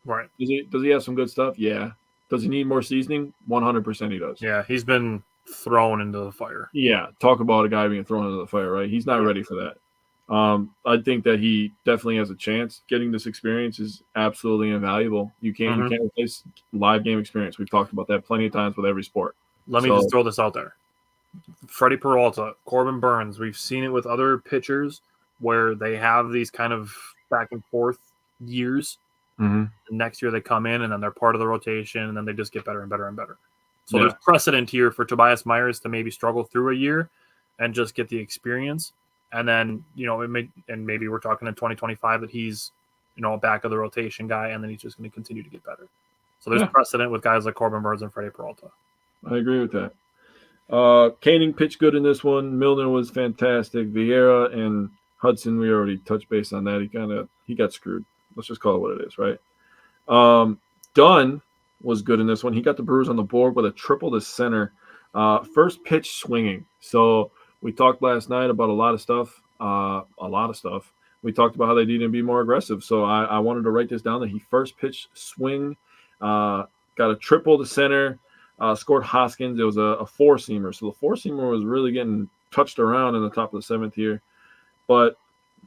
Right. Does he have some good stuff? Yeah. Does he need more seasoning? 100% he does. Yeah, he's been thrown into the fire. Yeah, talk about a guy being thrown into the fire, right? He's not ready for that. I think that he definitely has a chance. Getting this experience is absolutely invaluable. You can't replace live game experience. We've talked about that plenty of times with every sport. Let me just throw this out there. Freddie Peralta, Corbin Burns, we've seen it with other pitchers where they have these kind of back and forth years. Mm-hmm. Next year they come in and then they're part of the rotation and then they just get better and better and better. So there's precedent here for Tobias Myers to maybe struggle through a year and just get the experience. And then, maybe we're talking in 2025 that he's, a back of the rotation guy, and then he's just going to continue to get better. So there's precedent with guys like Corbin Burns and Freddie Peralta. I agree with that. Koenig pitched good in this one. Milner was fantastic. Vieira and Hudson, we already touched base on that. He got screwed. Let's just call it what it is, right? Dunn was good in this one. He got the Brewers on the board with a triple to center. First pitch swinging. So we talked last night about a lot of stuff. We talked about how they needed to be more aggressive. So I wanted to write this down that he first pitch swing, got a triple to center, scored Hoskins. It was a 4-seamer. So the 4-seamer was really getting touched around in the top of the 7th here. But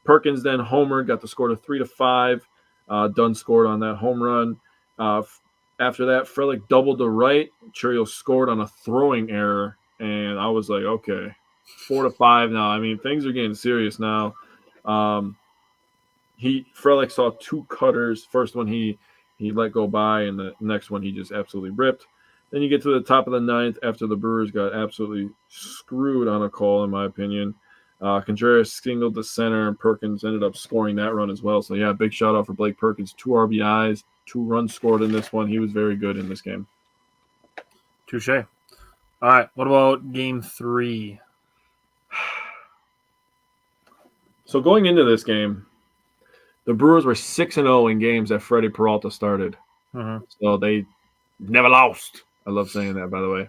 Perkins then homered, got the score to 3-5. Dunn scored on that home run. After that, Frelick doubled to right. Churiel scored on a throwing error. And I was like, okay. 4-5 now. I mean, things are getting serious now. Frelick saw 2 cutters. First one he let go by, and the next one he just absolutely ripped. Then you get to the top of the 9th after the Brewers got absolutely screwed on a call, in my opinion. Contreras singled to center, and Perkins ended up scoring that run as well. So, yeah, big shout-out for Blake Perkins. 2 RBIs, 2 runs scored in this one. He was very good in this game. Touche. All right, what about Game 3? So going into this game, the Brewers were 6-0 in games that Freddie Peralta started. Mm-hmm. So they never lost. I love saying that, by the way.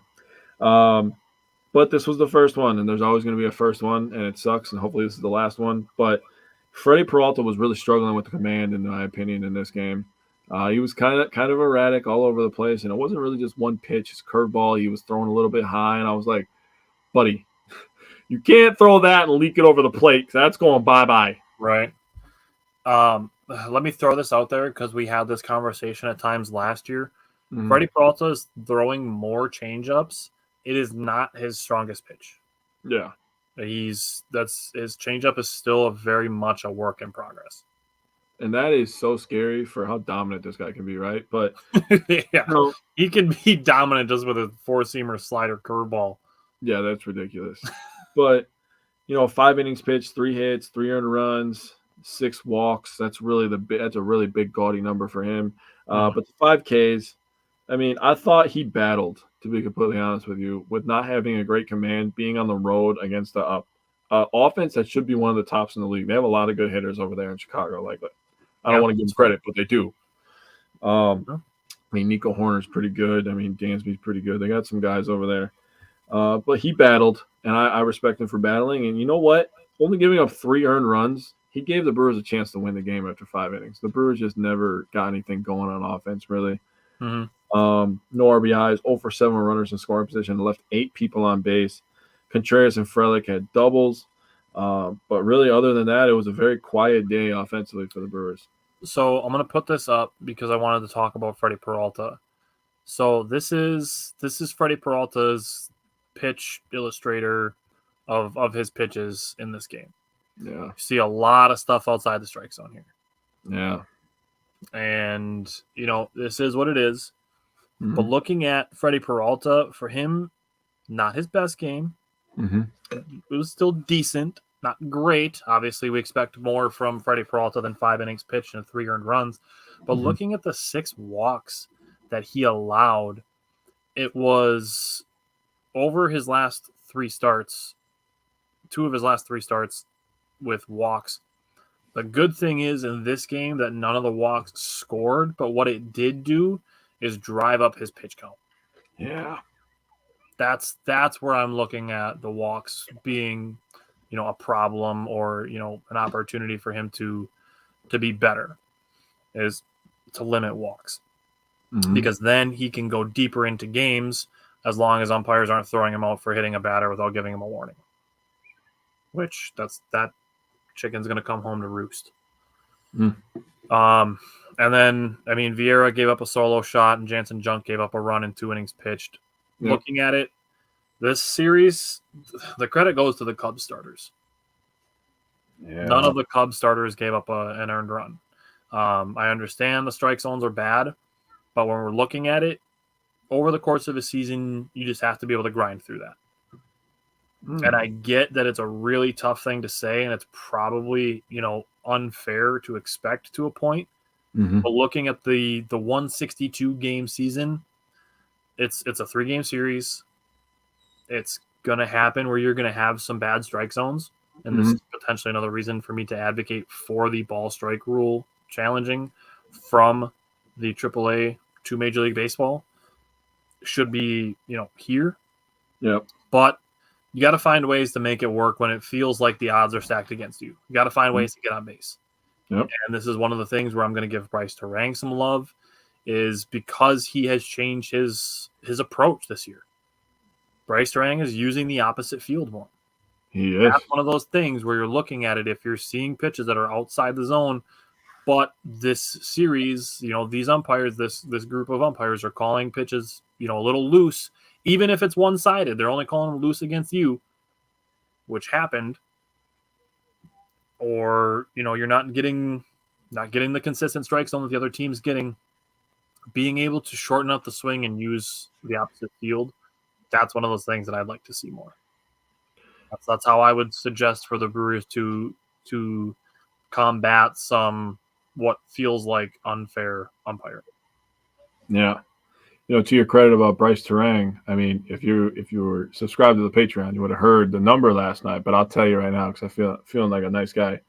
But this was the first one, and there's always going to be a first one, and it sucks, and hopefully this is the last one. But Freddie Peralta was really struggling with the command, in my opinion, in this game. He was kind of erratic all over the place, and it wasn't really just one pitch. His curveball, he was throwing a little bit high, and I was like, buddy, you can't throw that and leak it over the plate. That's going bye-bye. Right. Let me throw this out there because we had this conversation at times last year. Mhm. Freddie Peralta is throwing more changeups. It is not his strongest pitch. Yeah. His changeup is still very much a work in progress. And that is so scary for how dominant this guy can be, right? But yeah, he can be dominant just with a four-seamer slider curveball. Yeah, that's ridiculous. But 5 innings pitched, 3 hits, 3 earned runs, 6 walks. That's a really big gaudy number for him. But the 5 Ks, I mean, I thought he battled, to be completely honest with you, with not having a great command, being on the road against the offense that should be one of the tops in the league. They have a lot of good hitters over there in Chicago. I don't want to give them credit, but they do. I mean, Nico Horner's pretty good. I mean, Dansby's pretty good. They got some guys over there. But he battled, and I respect him for battling. And you know what? Only giving up 3 earned runs, he gave the Brewers a chance to win the game after 5 innings. The Brewers just never got anything going on offense, really. Mm-hmm. No RBIs, 0 for 7 runners in scoring position, left 8 people on base. Contreras and Frelick had doubles. But really, other than that, it was a very quiet day offensively for the Brewers. So I'm going to put this up because I wanted to talk about Freddie Peralta. So this is Freddie Peralta's pitch illustrator of his pitches in this game. Yeah. You see a lot of stuff outside the strike zone here. Yeah. And, this is what it is. Mm-hmm. But looking at Freddie Peralta, for him, not his best game. Mm-hmm. It was still decent, not great. Obviously, we expect more from Freddie Peralta than 5 innings pitched and 3 earned runs. But looking at the 6 walks that he allowed, it was over his last 3 starts, 2 of his last 3 starts with walks. The good thing is in this game that none of the walks scored, but what it did do is drive up his pitch count. Yeah. That's where I'm looking at the walks being, a problem or, an opportunity for him to be better, is to limit walks. Mm-hmm. Because then he can go deeper into games as long as umpires aren't throwing him out for hitting a batter without giving him a warning. Which that chicken's going to come home to roost. Mm. And then, Vieira gave up a solo shot and Jansen Junk gave up a run in 2 innings pitched. Yep. Looking at it, this series, the credit goes to the Cubs starters. Yeah. None of the Cubs starters gave up an earned run. I understand the strike zones are bad, but when we're looking at it, over the course of a season, you just have to be able to grind through that. Mm. And I get that it's a really tough thing to say, and it's probably, unfair to expect to a point. Mm-hmm. But looking at the 162 game season, it's a 3-game series. It's going to happen where you're going to have some bad strike zones. And this is potentially another reason for me to advocate for the ball strike rule challenging from the AAA to Major League Baseball. Should be, here. Yep. But you got to find ways to make it work when it feels like the odds are stacked against you. You got to find ways to get on base. Yep. And this is one of the things where I'm going to give Bryce Terang some love, is because he has changed his approach this year. Bryce Terang is using the opposite field more. He is. That's one of those things where you're looking at it, if you're seeing pitches that are outside the zone, but this series, these umpires, this group of umpires are calling pitches, a little loose, even if it's one-sided. They're only calling them loose against you, which happened. Or, you're not getting the consistent strike zone that the other team's getting. Being able to shorten up the swing and use the opposite field, that's one of those things that I'd like to see more. That's how I would suggest for the Brewers to combat some what feels like unfair umpiring. Yeah. To your credit about Bryce Terang, if you were subscribed to the Patreon, you would have heard the number last night. But I'll tell you right now, because I feeling like a nice guy.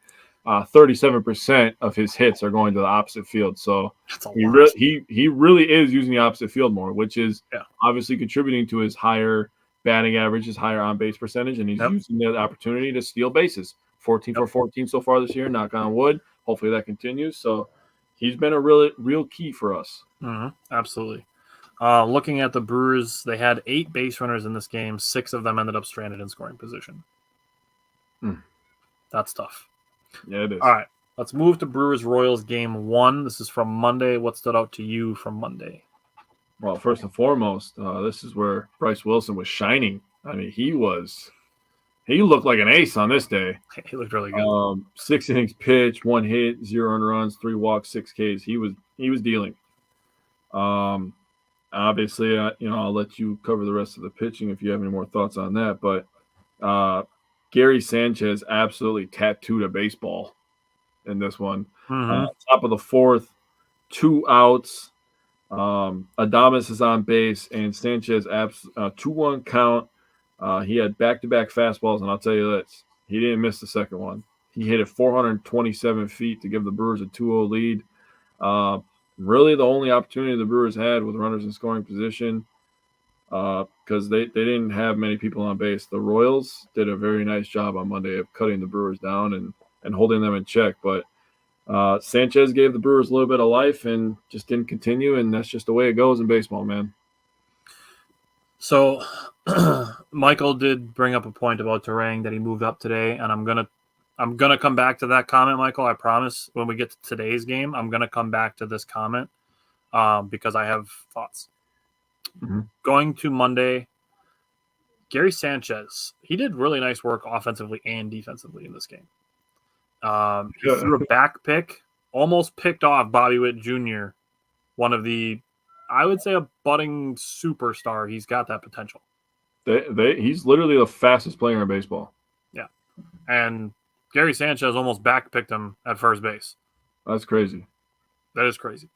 37% of his hits are going to the opposite field. So he really is using the opposite field more, which is obviously contributing to his higher batting average, his higher on-base percentage, and he's using the opportunity to steal bases. 14 for 14 so far this year, knock on wood. Hopefully that continues. So, he's been a real key for us. Absolutely. Looking at the Brewers, they had 8 base runners in this game. 6 of them ended up stranded in scoring position. That's tough. Yeah, it is. All right. Let's move to Brewers-Royals game 1. This is from Monday. What stood out to you from Monday? Well, first and foremost, this is where Bryce Wilson was shining. I mean, he looked like an ace on this day. He looked really good. 6 innings pitched, 1 hit, 0 earned runs, 3 walks, 6 Ks. He was dealing. Obviously, I'll let you cover the rest of the pitching if you have any more thoughts on that. But Gary Sanchez absolutely tattooed a baseball in this one. Top of the 4th, 2 outs. Adames is on base, and Sanchez 2-1 count. He had back-to-back fastballs, and I'll tell you this, he didn't miss the second one. He hit it 427 feet to give the Brewers a 2-0 lead. Really the only opportunity the Brewers had with runners in scoring position because they didn't have many people on base. The Royals did a very nice job on Monday of cutting the Brewers down and holding them in check, but Sanchez gave the Brewers a little bit of life and just didn't continue, and that's just the way it goes in baseball, man. So Michael did bring up a point about Turang that he moved up today, and I'm gonna come back to that comment, Michael. I promise when we get to today's game, I'm gonna come back to this comment because I have thoughts. Going to Monday, Gary Sanchez, he did really nice work offensively and defensively in this game. He threw a back pick, almost picked off Bobby Witt Jr., one of the, I would say, a budding superstar. He's got that potential. He's literally the fastest player in baseball. Yeah. And Gary Sanchez almost back picked him at first base. That's crazy. That is crazy.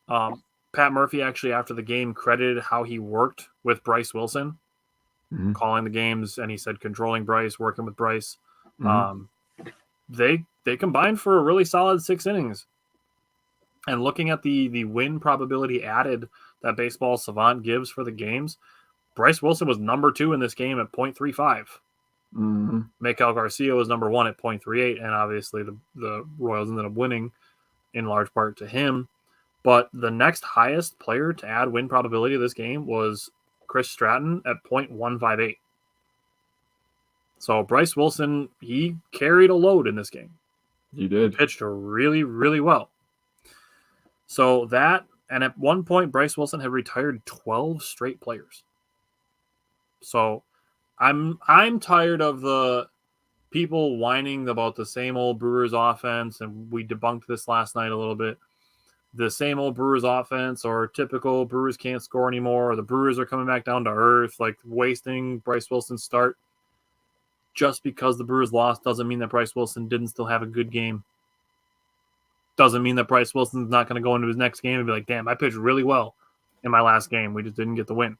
Pat Murphy actually, after the game, credited how he worked with Bryce Wilson, calling the games, and he said controlling Bryce, working with Bryce. They combined for a really solid 6 innings. And looking at the win probability added that Baseball Savant gives for the games, Bryce Wilson was number 2 in this game at 0.35. Maikel Garcia was number 1 at 0.38, and obviously the Royals ended up winning in large part to him. But the next highest player to add win probability of this game was Chris Stratton at 0.158. So Bryce Wilson, he carried a load in this game. He did. He pitched really, really well. So that, and at one point, Bryce Wilson had retired 12 straight players. So I'm tired of the people whining about the same old Brewers offense, and we debunked this last night a little bit. The same old Brewers offense, or typical Brewers can't score anymore, or the Brewers are coming back down to earth, like wasting Bryce Wilson's start. Just because the Brewers lost doesn't mean that Bryce Wilson didn't still have a good game. Doesn't mean that Bryce Wilson's not going to go into his next game and be like, damn, I pitched really well in my last game. We just didn't get the win.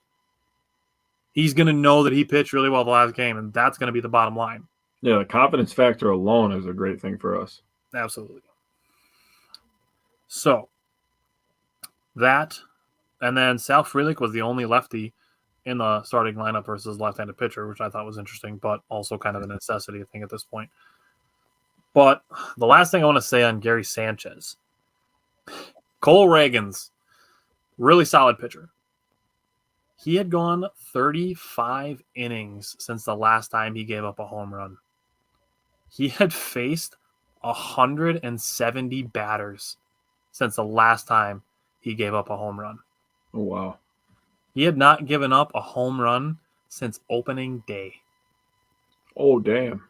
He's going to know that he pitched really well the last game, and that's going to be the bottom line. Yeah, the confidence factor alone is a great thing for us. Absolutely. So, that, and then Sal Frelick was the only lefty in the starting lineup versus left-handed pitcher, which I thought was interesting, but also kind of a necessity, I think, at this point. But the last thing I want to say on Gary Sanchez, Cole Reagans, really solid pitcher. He had gone 35 innings since the last time he gave up a home run. He had faced 170 batters since the last time he gave up a home run. Oh, wow. He had not given up a home run since opening day. Oh, damn.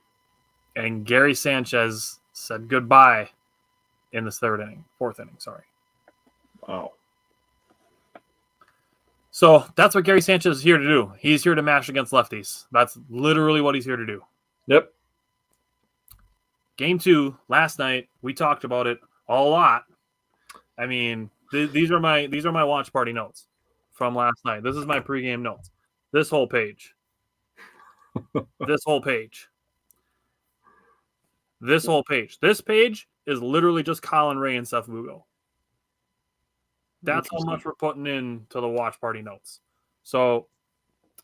And Gary Sanchez said goodbye in the fourth inning. Wow. So that's what Gary Sanchez is here to do. He's here to mash against lefties. That's literally what he's here to do. Yep. Game 2, last night, we talked about it a lot. I mean, these are my watch party notes from last night. This is my pregame notes. This whole page. This whole page. This whole page. This page is literally just Colin Ray and Seth Lugo. That's how much we're putting into the watch party notes. So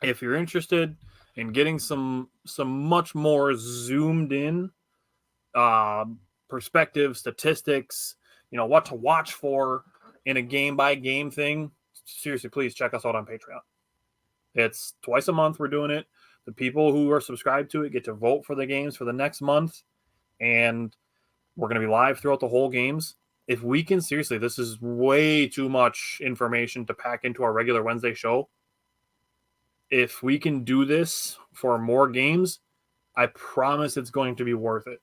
if you're interested in getting some much more zoomed in perspective, statistics, what to watch for in a game-by-game thing, seriously, please check us out on Patreon. It's twice a month we're doing it. The people who are subscribed to it get to vote for the games for the next month, and we're going to be live throughout the whole games. If we can, seriously, this is way too much information to pack into our regular Wednesday show. If we can do this for more games, I promise it's going to be worth it.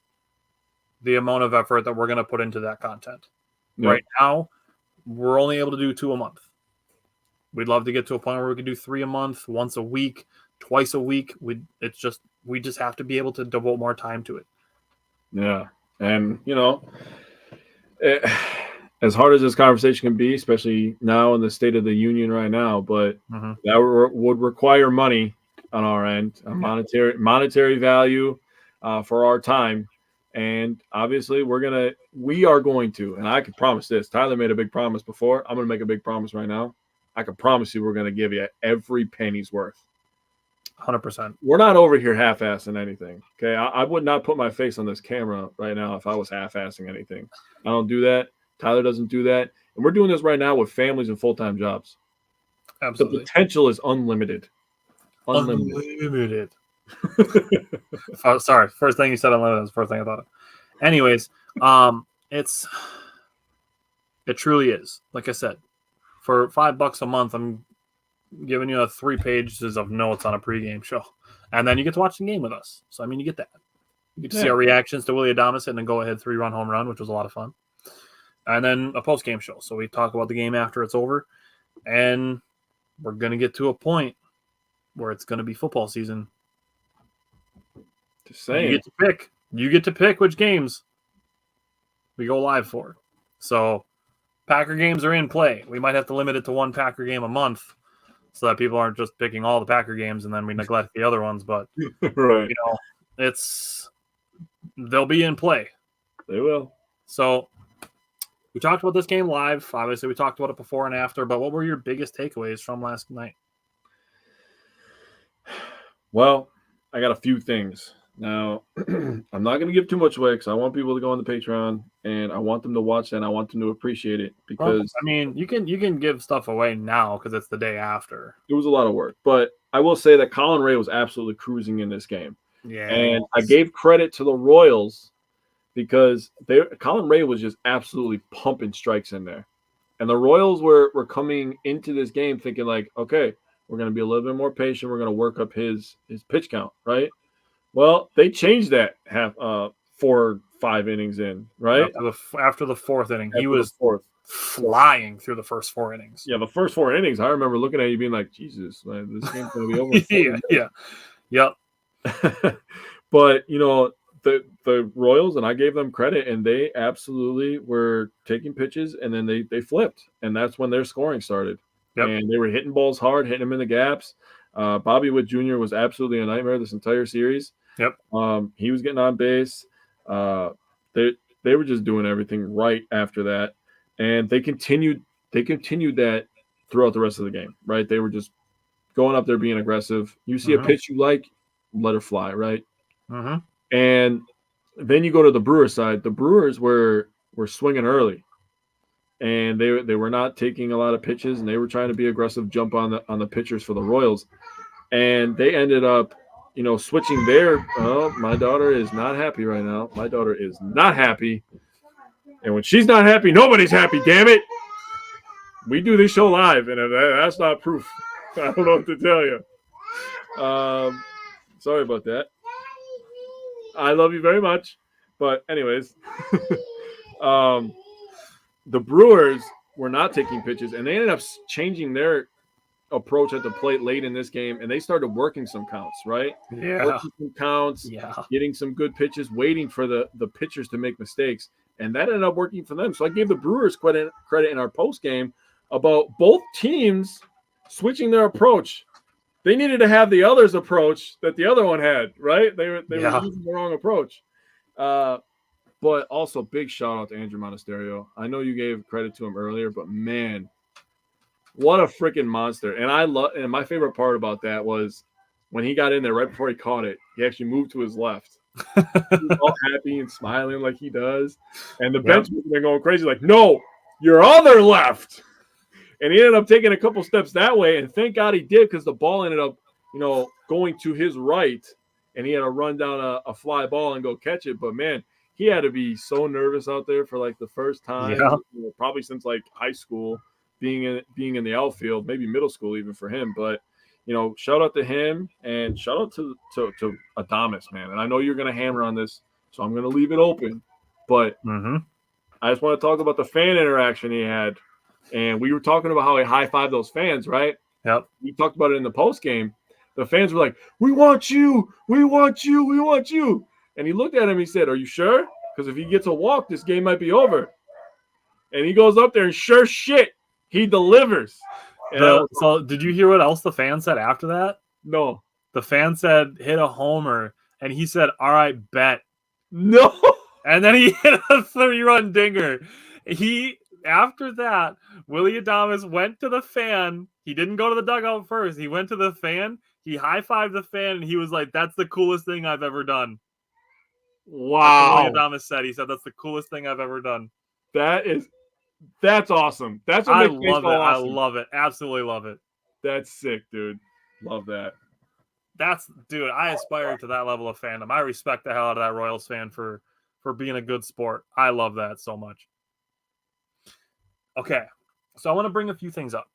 The amount of effort that we're going to put into that content. Yep. Right now, we're only able to do 2 a month. We'd love to get to a point where we could do 3 a month, once a week, twice a week. We just have to be able to devote more time to it. Yeah. And, as hard as this conversation can be, especially now in the state of the union right now, but that would require money on our end, a monetary value for our time. And obviously we are going to, and I can promise this, Tyler made a big promise before. I'm going to make a big promise right now. I can promise you we're going to give you every penny's worth. 100%. We're not over here half-assing anything. Okay. I would not put my face on this camera right now if I was half-assing anything. I don't do that. Tyler doesn't do that. And we're doing this right now with families and full-time jobs. Absolutely. The potential is unlimited. Unlimited. Sorry. First thing you said unlimited was the first thing I thought of. Anyways, it truly is. Like I said, for $5 a month, I'm giving you 3 pages of notes on a pregame show. And then you get to watch the game with us. So, you get that. You get to see our reactions to Willie Adames hitting a go-ahead 3-run home run, which was a lot of fun. And then a post-game show. So we talk about the game after it's over. And we're going to get to a point where it's going to be football season. Just saying. You get to pick which games we go live for. So Packer games are in play. We might have to limit it to 1 Packer game a month so that people aren't just picking all the Packer games and then we neglect the other ones. But, right. They'll be in play. They will. So we talked about this game live. Obviously, we talked about it before and after, but what were your biggest takeaways from last night? Well, I got a few things. Now, I'm not going to give too much away because I want people to go on the Patreon and I want them to watch that and I want them to appreciate it because you can give stuff away now because it's the day after. It was a lot of work, but I will say that Colin Ray was absolutely cruising in this game. Yeah, and I gave credit to the Royals because Colin Ray was just absolutely pumping strikes in there, and the Royals were coming into this game thinking like, okay, we're going to be a little bit more patient. We're going to work up his pitch count, right? Well, they changed that 4 or 5 innings in, right? After the 4th inning, he was flying through the first 4 innings. Yeah, the first 4 innings, I remember looking at you being like, Jesus, man, this game's going to be over. Yep. But, the Royals, and I gave them credit, and they absolutely were taking pitches, and then they flipped, and that's when their scoring started. Yep. And they were hitting balls hard, hitting them in the gaps. Bobby Witt Jr. was absolutely a nightmare this entire series. Yep. He was getting on base. They were just doing everything right after that, and they continued that throughout the rest of the game. Right? They were just going up there being aggressive. You see a pitch you like, let her fly. Right? And then you go to the Brewers side. The Brewers were swinging early, and they were not taking a lot of pitches, and they were trying to be aggressive, jump on the pitchers for the Royals, and they ended up, switching their. Oh, my daughter is not happy right now. My daughter is not happy, and when she's not happy, nobody's happy. Damn it! We do this show live, and that's not proof. I don't know what to tell you. Sorry about that. I love you very much, but anyways, the Brewers were not taking pitches, and they ended up changing their approach at the plate late in this game, and they started working some counts, right? Yeah. Working some counts, getting some good pitches, waiting for the pitchers to make mistakes, and that ended up working for them. So I gave the Brewers credit in our post game about both teams switching their approach. They needed to have the other's approach that the other one had, right? They were using the wrong approach. But also big shout out to Andrew Monasterio. I know you gave credit to him earlier, but man, what a freaking monster. And my favorite part about that was when he got in there right before he caught it, he actually moved to his left He's all happy and smiling like he does. And the bench was going crazy, like, no, your other left. And he ended up taking a couple steps that way. And thank God he did, because the ball ended up, going to his right. And he had to run down a fly ball and go catch it. But, man, he had to be so nervous out there for, like, the first time, probably since, like, high school, being in the outfield, maybe middle school even for him. But, shout out to him and shout out to Adames, man. And I know you're going to hammer on this, so I'm going to leave it open. But I just want to talk about the fan interaction he had. And we were talking about how he high-fived those fans, right? Yep. We talked about it in the post game. The fans were like, "We want you, we want you, we want you." And he looked at him. He said, "Are you sure? Because if he gets a walk, this game might be over." And he goes up there and sure shit, he delivers. So did you hear what else the fan said after that? No. The fan said, "Hit a homer," and he said, "All right, bet." No. And then he hit a 3-run dinger. After that, Willy Adames went to the fan. He didn't go to the dugout first. He went to the fan. He high-fived the fan, and he was like, "That's the coolest thing I've ever done." Wow. That's what Willy Adames said. He said, "That's the coolest thing I've ever done." That's awesome. That's what I makes baseball awesome. I love it. Absolutely love it. That's sick, dude. Love that. Dude, I aspire to that level of fandom. I respect the hell out of that Royals fan for being a good sport. I love that so much. Okay, so I want to bring a few things up.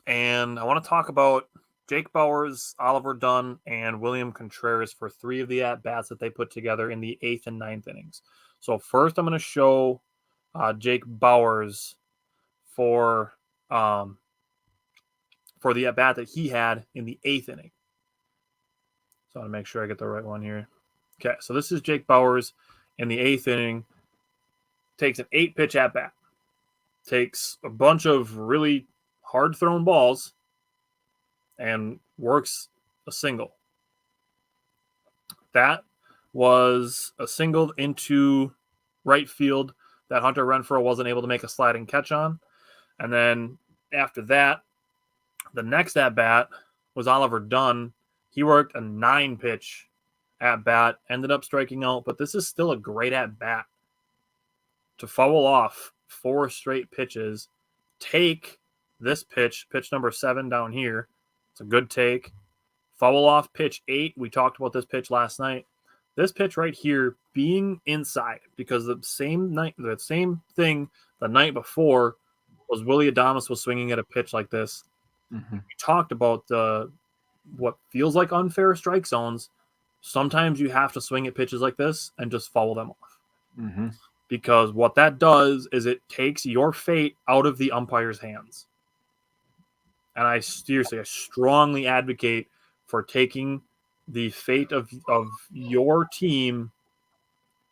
And I want to talk about Jake Bauers, Oliver Dunn, and William Contreras for 3 of the at-bats that they put together in the 8th and 9th innings. So first I'm going to show Jake Bauers for the at-bat that he had in the 8th inning. So I want to make sure I get the right one here. Okay, so this is Jake Bauers in the 8th inning. Takes an 8-pitch at-bat. Takes a bunch of really hard-thrown balls and works a single. That was a single into right field that Hunter Renfroe wasn't able to make a sliding catch on. And then after that, the next at-bat was Oliver Dunn. He worked a 9-pitch at-bat, ended up striking out, but this is still a great at-bat. To foul off 4 straight pitches, take this pitch number 7 down here. It's a good take. Foul off pitch 8. We talked about this pitch last night. This pitch right here being inside, because the same thing the night before was Willy Adames was swinging at a pitch like this. Mm-hmm. We talked about what feels like unfair strike zones. Sometimes you have to swing at pitches like this and just foul them off. Mm-hmm. Because what that does is it takes your fate out of the umpire's hands. And I strongly advocate for taking the fate of your team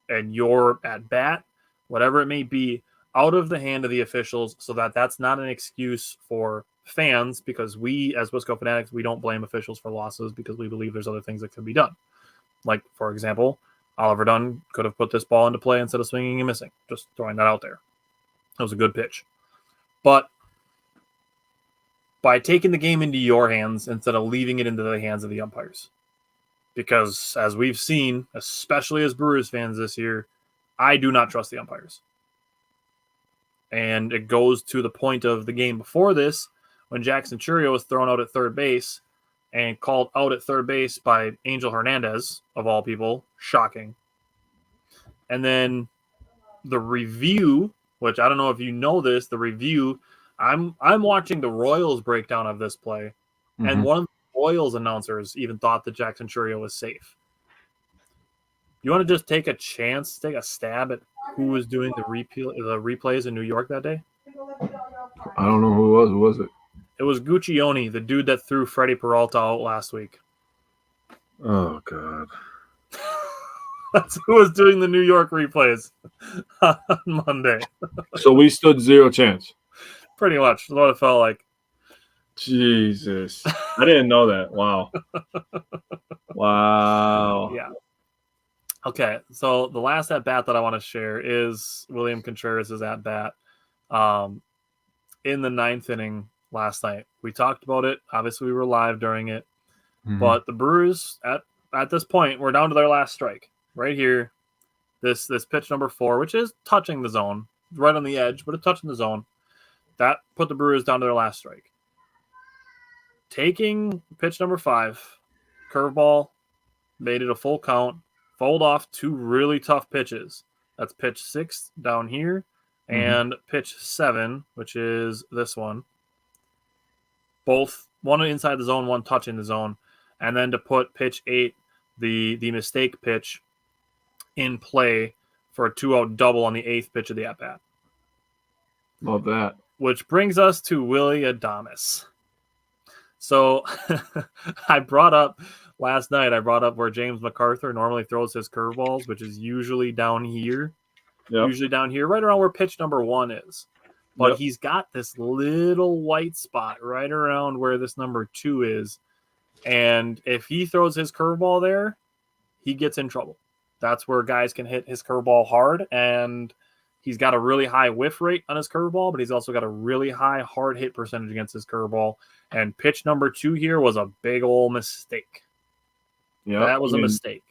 and your at-bat, whatever it may be, out of the hand of the officials, so that that's not an excuse for fans, because we, as Wisco Fanatics, we don't blame officials for losses because we believe there's other things that could be done. Like, for example, Oliver Dunn could have put this ball into play instead of swinging and missing. Just throwing that out there. It was a good pitch. But by taking the game into your hands instead of leaving it into the hands of the umpires. Because as we've seen, especially as Brewers fans this year, I do not trust the umpires. And it goes to the point of the game before this, when Jackson Churio was thrown out at third base and called out at third base by Angel Hernandez, of all people. Shocking. And then the review, which I don't know if you know this, the review, I'm watching the Royals breakdown of this play, and one of the Royals announcers even thought that Jackson Churio was safe. You want to just take a stab at who was doing the replays in New York that day? I don't know who it was. Who was it? It was Guccione, the dude that threw Freddie Peralta out last week. Oh, God. That's who was doing the New York replays on Monday. So we stood 0 chance. Pretty much. That's what it felt like. Jesus. I didn't know that. Wow. Wow. Yeah. Okay, so the last at-bat that I want to share is William Contreras' at-bat in the 9th inning last night. We talked about it. Obviously, we were live during it. But the Brewers, at at this point, we're down to their last strike right here. This pitch number 4, which is touching the zone, right on the edge, but it's touching the zone. That put the Brewers down to their last strike. Taking pitch number 5, curveball, made it a full count, fouled off 2 really tough pitches. That's pitch 6 down here and pitch 7, which is this one. Both one inside the zone, one touching the zone. And then to put pitch 8, the mistake pitch, in play for a 2-out double on the 8th pitch of the at-bat. Love that. Which brings us to Willy Adames. So I brought up last night, where James MacArthur normally throws his curveballs, which is usually down here. Yep. Usually down here, right around where pitch number 1 is. But he's got this little white spot right around where this number 2 is. And if he throws his curveball there, he gets in trouble. That's where guys can hit his curveball hard, and he's got a really high whiff rate on his curveball, but he's also got a really high hard hit percentage against his curveball. And pitch number 2 here was a big old mistake. Yeah, that was a mistake.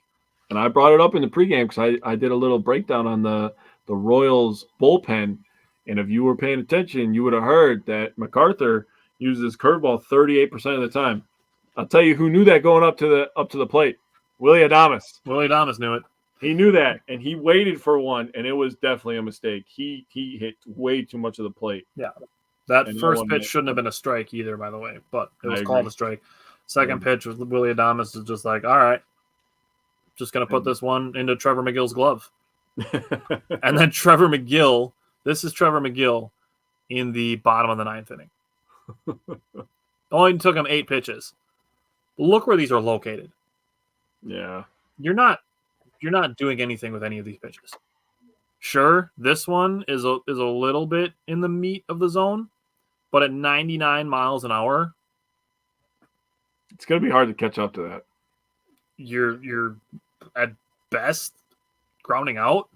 And I brought it up in the pregame because I did a little breakdown on the Royals bullpen, and if you were paying attention, you would have heard that MacArthur uses his curveball 38% of the time. I'll tell you who knew that going up to the plate. Willy Adames. Willy Adames knew it. He knew that, and he waited for one, and it was definitely a mistake. He hit way too much of the plate. Yeah. That first pitch shouldn't have been a strike either, by the way, but it was called a strike. Second pitch was Willy Adames is just like, all right, just going to put this one into Trevor McGill's glove. And then Trevor McGill, this is Trevor McGill in the bottom of the 9th inning. Only took him 8 pitches. Look where these are located. Yeah. You're not doing anything with any of these pitches. Sure, this one is a little bit in the meat of the zone, but at 99 miles an hour, it's going to be hard to catch up to that. You're at best grounding out,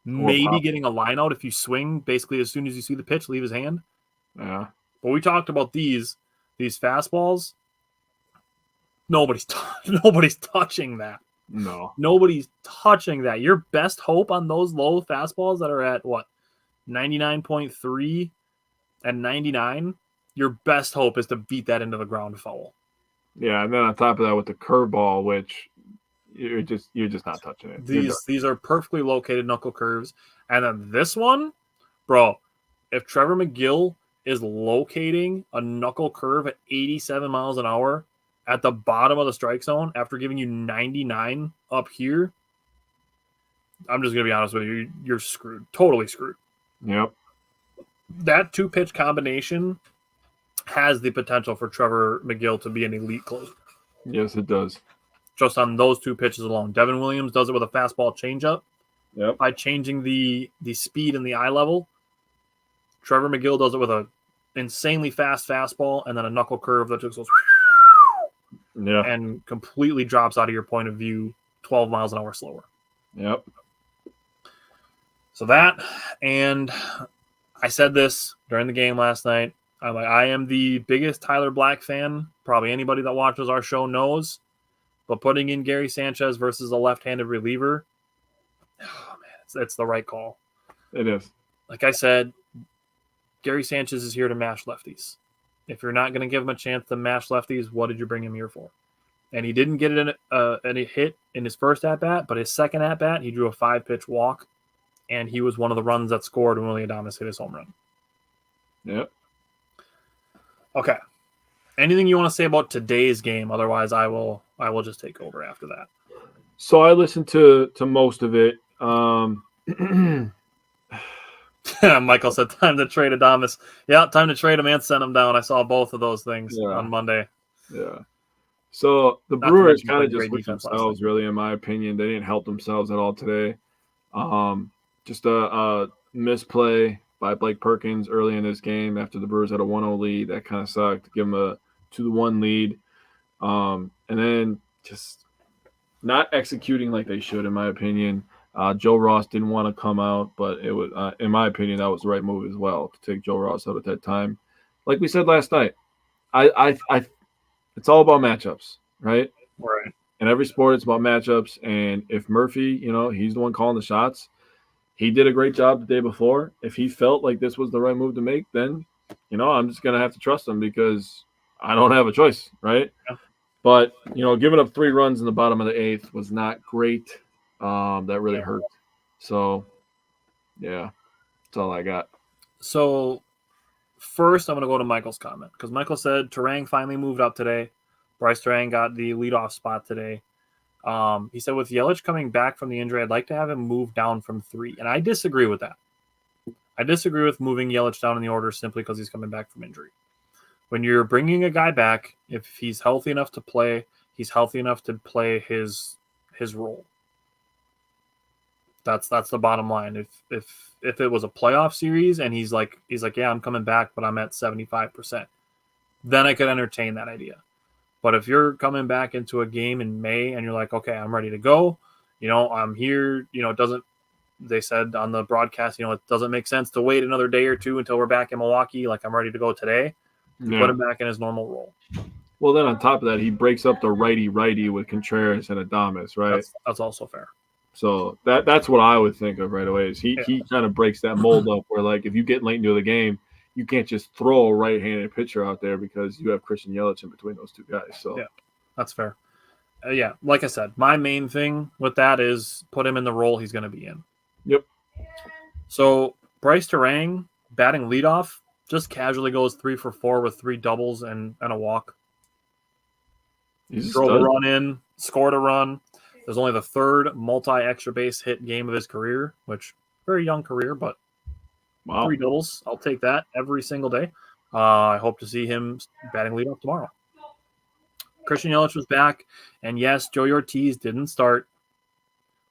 maybe getting a line out if you swing basically as soon as you see the pitch, leave his hand. Yeah. But we talked about these fastballs. Nobody's touching that. No. Nobody's touching that. Your best hope on those low fastballs that are at, 99.3 and 99, your best hope is to beat that into the ground foul. Yeah, and then on top of that with the curveball, which you're just not touching it. These are perfectly located knuckle curves. And then this one, bro, if Trevor McGill is locating a knuckle curve at 87 miles an hour at the bottom of the strike zone after giving you 99 up here, I'm just going to be honest with you. You're screwed. Totally screwed. Yep. That 2-pitch combination has the potential for Trevor McGill to be an elite closer. Yes, it does. Just on those 2 pitches alone. Devin Williams does it with a fastball changeup. Yep. By changing the speed and the eye level. Trevor McGill does it with a insanely fast fastball and then a knuckle curve that just goes and completely drops out of your point of view 12 miles an hour slower. Yep. So that, and I said this during the game last night. I'm like, I am the biggest Tyler Black fan. Probably anybody that watches our show knows. But putting in Gary Sanchez versus a left-handed reliever, oh man, it's the right call. It is. Like I said, Gary Sanchez is here to mash lefties. If you're not going to give him a chance to mash lefties, what did you bring him here for? And he didn't get any hit in his first at-bat, but his second at-bat, he drew a 5-pitch walk, and he was one of the runs that scored when Willy Adames hit his home run. Yep. Okay. Anything you want to say about today's game? Otherwise, I will just take over after that. So I listened to most of it. Michael said, time to trade Adames. Yeah, time to trade him and send him down. I saw both of those things on Monday. Yeah. So the Brewers kind of just with themselves, really, in my opinion. They didn't help themselves at all today. Just a misplay by Blake Perkins early in this game after the Brewers had a 1-0 lead. That kind of sucked. Give them a 2-1 lead. And then just not executing like they should, in my opinion. Joe Ross didn't want to come out, but it was, in my opinion, that was the right move as well to take Joe Ross out at that time. Like we said last night, it's all about matchups, right? Right. in every sport, it's about matchups. And if Murphy, he's the one calling the shots. He did a great job the day before. If he felt like this was the right move to make, then, I'm just going to have to trust him because I don't have a choice, right? Yeah. But, giving up 3 runs in the bottom of the 8th was not great. That really hurt. So, yeah, that's all I got. So, first, I'm going to go to Michael's comment because Michael said Terang finally moved up today. Bryce Terang got the leadoff spot today. He said with Yelich coming back from the injury, I'd like to have him move down from 3. And I disagree with that. I disagree with moving Yelich down in the order simply because he's coming back from injury. When you're bringing a guy back, if he's healthy enough to play, he's healthy enough to play his role. That's the bottom line. If it was a playoff series and he's like, yeah, I'm coming back, but I'm at 75%, then I could entertain that idea. But if you're coming back into a game in May and you're like, okay, I'm ready to go, I'm here, it doesn't, they said on the broadcast, it doesn't make sense to wait another day or 2 until we're back in Milwaukee. Like, I'm ready to go today. Put him back in his normal role. Well, then on top of that, he breaks up the righty-righty with Contreras and Adames, right? That's also fair. So that's what I would think of right away is he kind of breaks that mold up where, like, if you get late into the game, you can't just throw a right-handed pitcher out there because you have Christian Yelich in between those 2 guys. So yeah, that's fair. Like I said, my main thing with that is put him in the role he's going to be in. Yep. So Bryce Terang batting leadoff just casually goes 3 for 4 with 3 doubles and a walk. He drove a run in, scored a run. It was only the 3rd multi-extra base hit game of his career, which very young career, but wow. 3 doubles. I'll take that every single day. I hope to see him batting leadoff tomorrow. Christian Yelich was back, and yes, Joey Ortiz didn't start.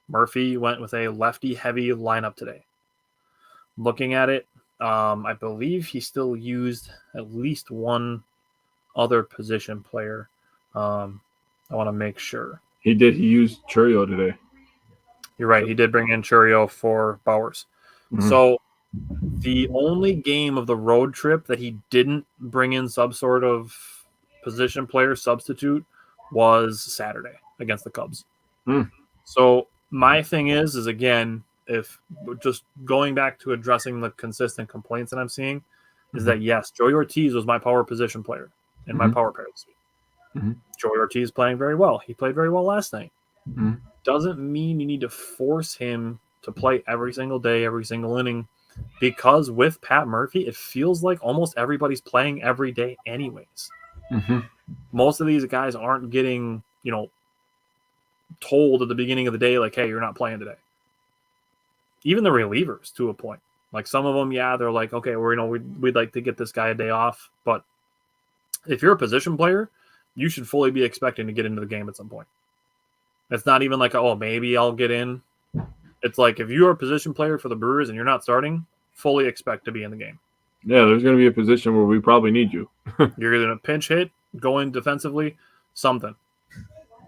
Murphy went with a lefty-heavy lineup today. Looking at it, I believe he still used at least one other position player. I want to make sure. He did. He used Churio today. You're right. He did bring in Churio for Bowers. Mm-hmm. So the only game of the road trip that he didn't bring in some sort of position player substitute was Saturday against the Cubs. So my thing is again, if just going back to addressing the consistent complaints that I'm seeing, is that yes, Joey Ortiz was my power position player in my power pair this week. Joey Ortiz playing very well. He played very well last night. Doesn't mean you need to force him to play every single day, every single inning, because with Pat Murphy, it feels like almost everybody's playing every day anyways. Most of these guys aren't getting, told at the beginning of the day, like, hey, you're not playing today. Even the relievers to a point. Like some of them, they're like, okay, we'd like to get this guy a day off. But if you're a position player, you should fully be expecting to get into the game at some point. It's not even like, oh, maybe I'll get in. It's like if you're a position player for the Brewers and you're not starting, fully expect to be in the game. Yeah, there's going to be a position where we probably need you. You're going to pinch hit, go in defensively, something.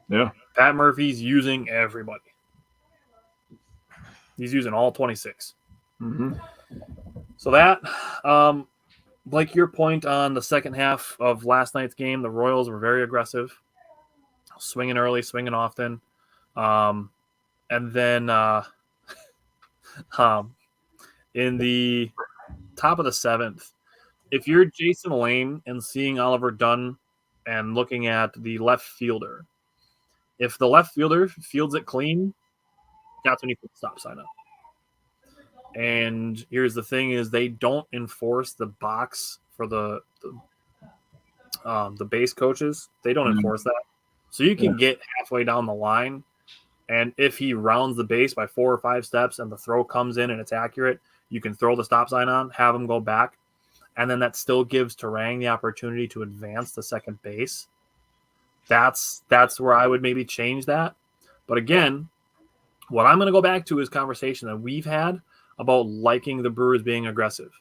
Yeah. Pat Murphy's using everybody. He's using all 26. So that, like your point on the second half of last night's game, the Royals were very aggressive, swinging early, swinging often. And then in the top of the 7th, if you're Jason Lane and seeing Oliver Dunn and looking at the left fielder, if the left fielder fields it clean, that's when you put the stop sign up. And here's the thing is they don't enforce the box for the base coaches. They don't enforce that. So you can get halfway down the line, and if he rounds the base by 4 or 5 steps and the throw comes in and it's accurate, you can throw the stop sign on, have him go back, and then that still gives Terang the opportunity to advance to second base. That's where I would maybe change that. But again, what I'm going to go back to is conversation that we've had about liking the Brewers being aggressive.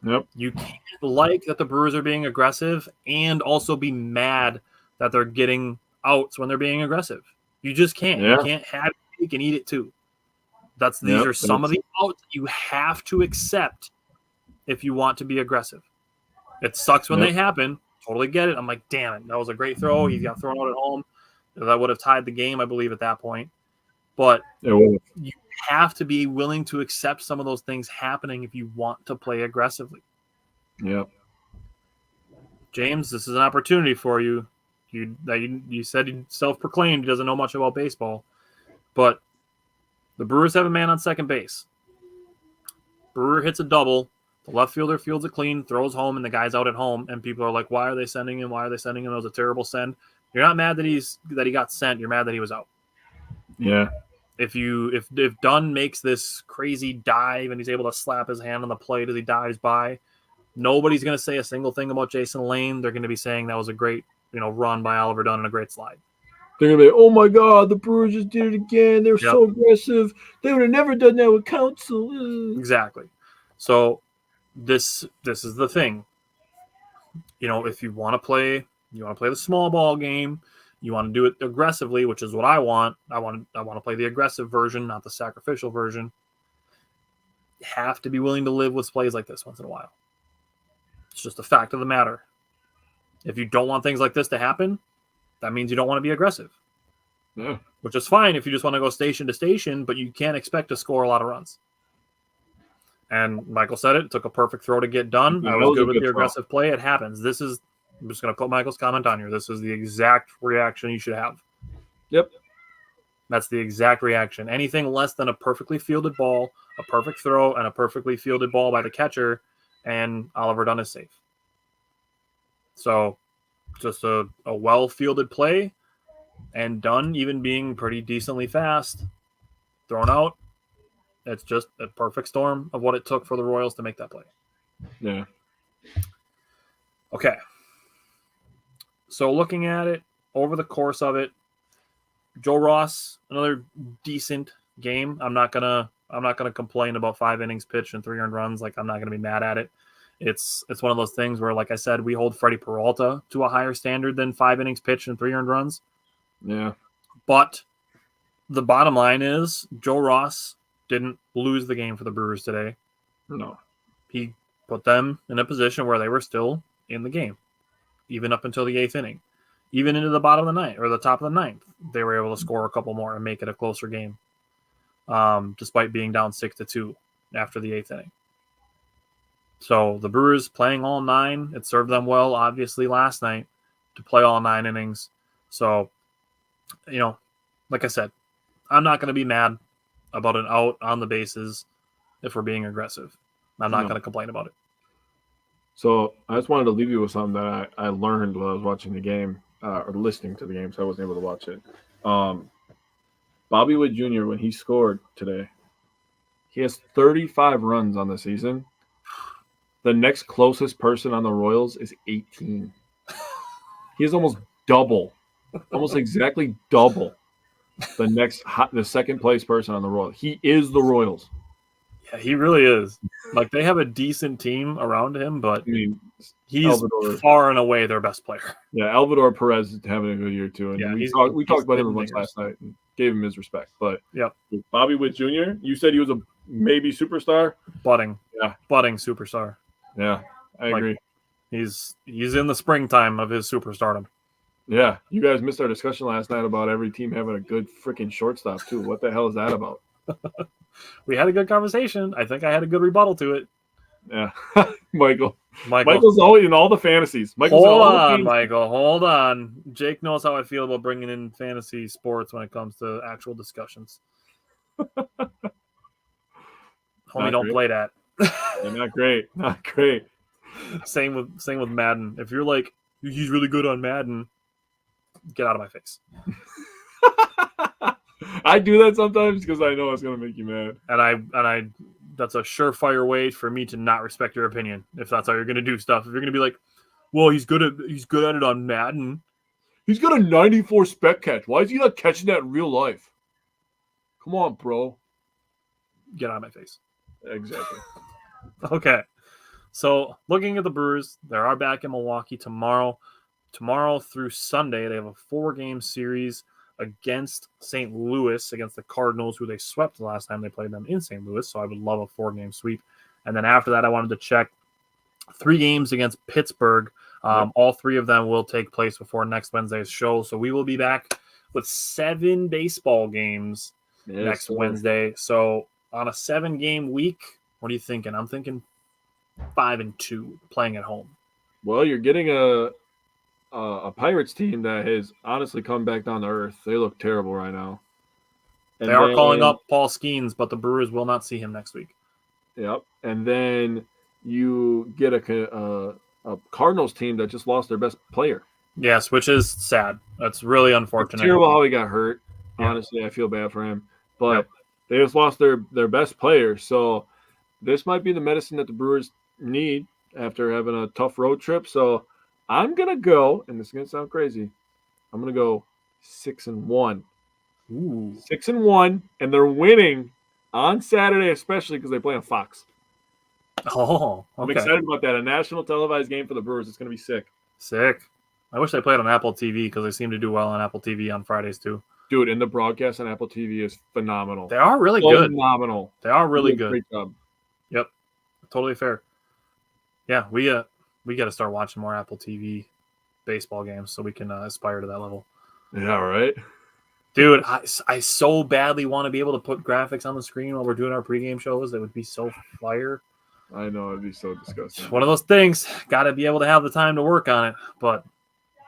Yep. You can't like that the Brewers are being aggressive and also be mad that they're getting outs when they're being aggressive. You just can't. Yeah. You can't have cake and eat it too. These are some of the outs you have to accept if you want to be aggressive. It sucks when they happen. Totally get it. I'm like, damn it, that was a great throw. He got thrown out at home. That would have tied the game, I believe, at that point. But you have to be willing to accept some of those things happening if you want to play aggressively. Yeah. James, this is an opportunity for you. You said he self-proclaimed he doesn't know much about baseball, but the Brewers have a man on second base. Brewer hits a double. The left fielder fields it clean, throws home, and the guy's out at home. And people are like, "Why are they sending him? Why are they sending him? That was a terrible send." You're not mad that he got sent. You're mad that he was out. Yeah. If Dunn makes this crazy dive and he's able to slap his hand on the plate as he dives by, nobody's going to say a single thing about Jason Lane. They're going to be saying that was a great, run by Oliver Dunn and a great slide. They're going to be, oh my God, the Brewers just did it again. They're so aggressive. They would have never done that with Counsell. Exactly. So this is the thing. If you want to play the small ball game, you want to do it aggressively, which is what I want. I want to play the aggressive version, not the sacrificial version. You have to be willing to live with plays like this once in a while. It's just a fact of the matter. If you don't want things like this to happen, that means you don't want to be aggressive. Yeah. Which is fine if you just want to go station to station, but you can't expect to score a lot of runs. And Michael said it took a perfect throw to get done. I was good with the aggressive play. It happens. I'm just going to put Michael's comment on here. This is the exact reaction you should have. Yep. That's the exact reaction. Anything less than a perfectly fielded ball, a perfect throw, and a perfectly fielded ball by the catcher, and Oliver Dunn is safe. So just a well-fielded play, and Dunn even being pretty decently fast, thrown out. It's just a perfect storm of what it took for the Royals to make that play. Yeah. Okay. So looking at it over the course of it, Joe Ross, another decent game. I'm not gonna complain about 5 innings pitched and 3 earned runs. Like, I'm not gonna be mad at it. It's one of those things where, like I said, we hold Freddie Peralta to a higher standard than 5 innings pitched and 3 earned runs. Yeah. But the bottom line is Joe Ross didn't lose the game for the Brewers today. No. He put them in a position where they were still in the game, even up until the 8th inning. Even into the bottom of the ninth or the top of the 9th, they were able to score a couple more and make it a closer game, despite being down 6-2 after the 8th inning. So the Brewers playing all 9, it served them well, obviously, last night to play all 9 innings. So, like I said, I'm not going to be mad about an out on the bases if we're being aggressive. I'm not going to complain about it. So I just wanted to leave you with something that I learned while I was watching the game or listening to the game, so I wasn't able to watch it. Bobby Witt Jr., when he scored today, he has 35 runs on the season. The next closest person on the Royals is 18. He is almost exactly double the second place person on the Royals. He is the Royals. Yeah, he really is. Like, they have a decent team around him, but he's far and away their best player. Yeah, Alvador Perez is having a good year too. And we talked about him once last night and gave him his respect. But Bobby Witt Jr., you said he was a maybe superstar? Budding superstar. Yeah, I agree. He's in the springtime of his superstardom. Yeah, you guys missed our discussion last night about every team having a good freaking shortstop too. What the hell is that about? We had a good conversation. I think I had a good rebuttal to it. Yeah, Michael's always in all the fantasies. Hold on. Jake knows how I feel about bringing in fantasy sports when it comes to actual discussions. Homie, don't play that. Yeah, not great. Same with Madden. If you're like, he's really good on Madden, get out of my face. I do that sometimes because I know it's gonna make you mad. And I that's a surefire way for me to not respect your opinion. If that's how you're gonna do stuff. If you're gonna be like, well, he's good at it on Madden. He's got a 94 spec catch. Why is he not catching that in real life? Come on, bro. Get out of my face. Exactly. Okay. So looking at the Brewers, they are back in Milwaukee tomorrow. Tomorrow through Sunday, they have a 4-game series against St. Louis, against the Cardinals, who they swept the last time they played them in St. Louis. So I would love a 4-game sweep. And then after that, I wanted to check 3 games against Pittsburgh. All 3 of them will take place before next Wednesday's show. So we will be back with 7 baseball games next Wednesday. So on a 7-game week, what are you thinking? I'm thinking 5-2 playing at home. Well, you're getting a Pirates team that has honestly come back down to earth. They look terrible right now. And they are calling up Paul Skeens, but the Brewers will not see him next week. Yep. And then you get a Cardinals team that just lost their best player. Yes, which is sad. That's really unfortunate. It's terrible how he got hurt. Yeah. Honestly, I feel bad for him. But they just lost their best player. So this might be the medicine that the Brewers need after having a tough road trip. So I'm going to go, and this is going to sound crazy, I'm going to go 6-1. Ooh. 6-1, and they're winning on Saturday, especially because they play on Fox. Oh, okay. I'm excited about that. A national televised game for the Brewers. It's going to be sick. Sick. I wish they played on Apple TV because they seem to do well on Apple TV on Fridays too. Dude, and the broadcast on Apple TV is phenomenal. They are really good. Phenomenal. They are really good. Great job. Yep. Totally fair. Yeah, we got to start watching more Apple TV baseball games so we can aspire to that level. Yeah, right. Dude, I so badly want to be able to put graphics on the screen while we're doing our pregame shows. That would be so fire. I know, it'd be so disgusting. It's one of those things. Got to be able to have the time to work on it, but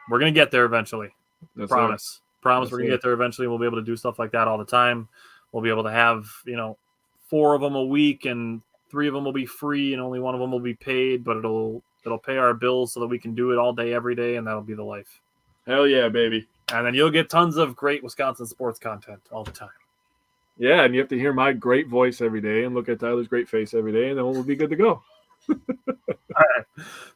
we're going to get there eventually. Promise. Promise we're going to get there eventually. We'll be able to do stuff like that all the time. We'll be able to have, 4 of them a week, and 3 of them will be free, and only 1 of them will be paid, but it'll pay our bills so that we can do it all day, every day, and that'll be the life. Hell yeah, baby. And then you'll get tons of great Wisconsin sports content all the time. Yeah, and you have to hear my great voice every day and look at Tyler's great face every day, and then we'll be good to go. All right.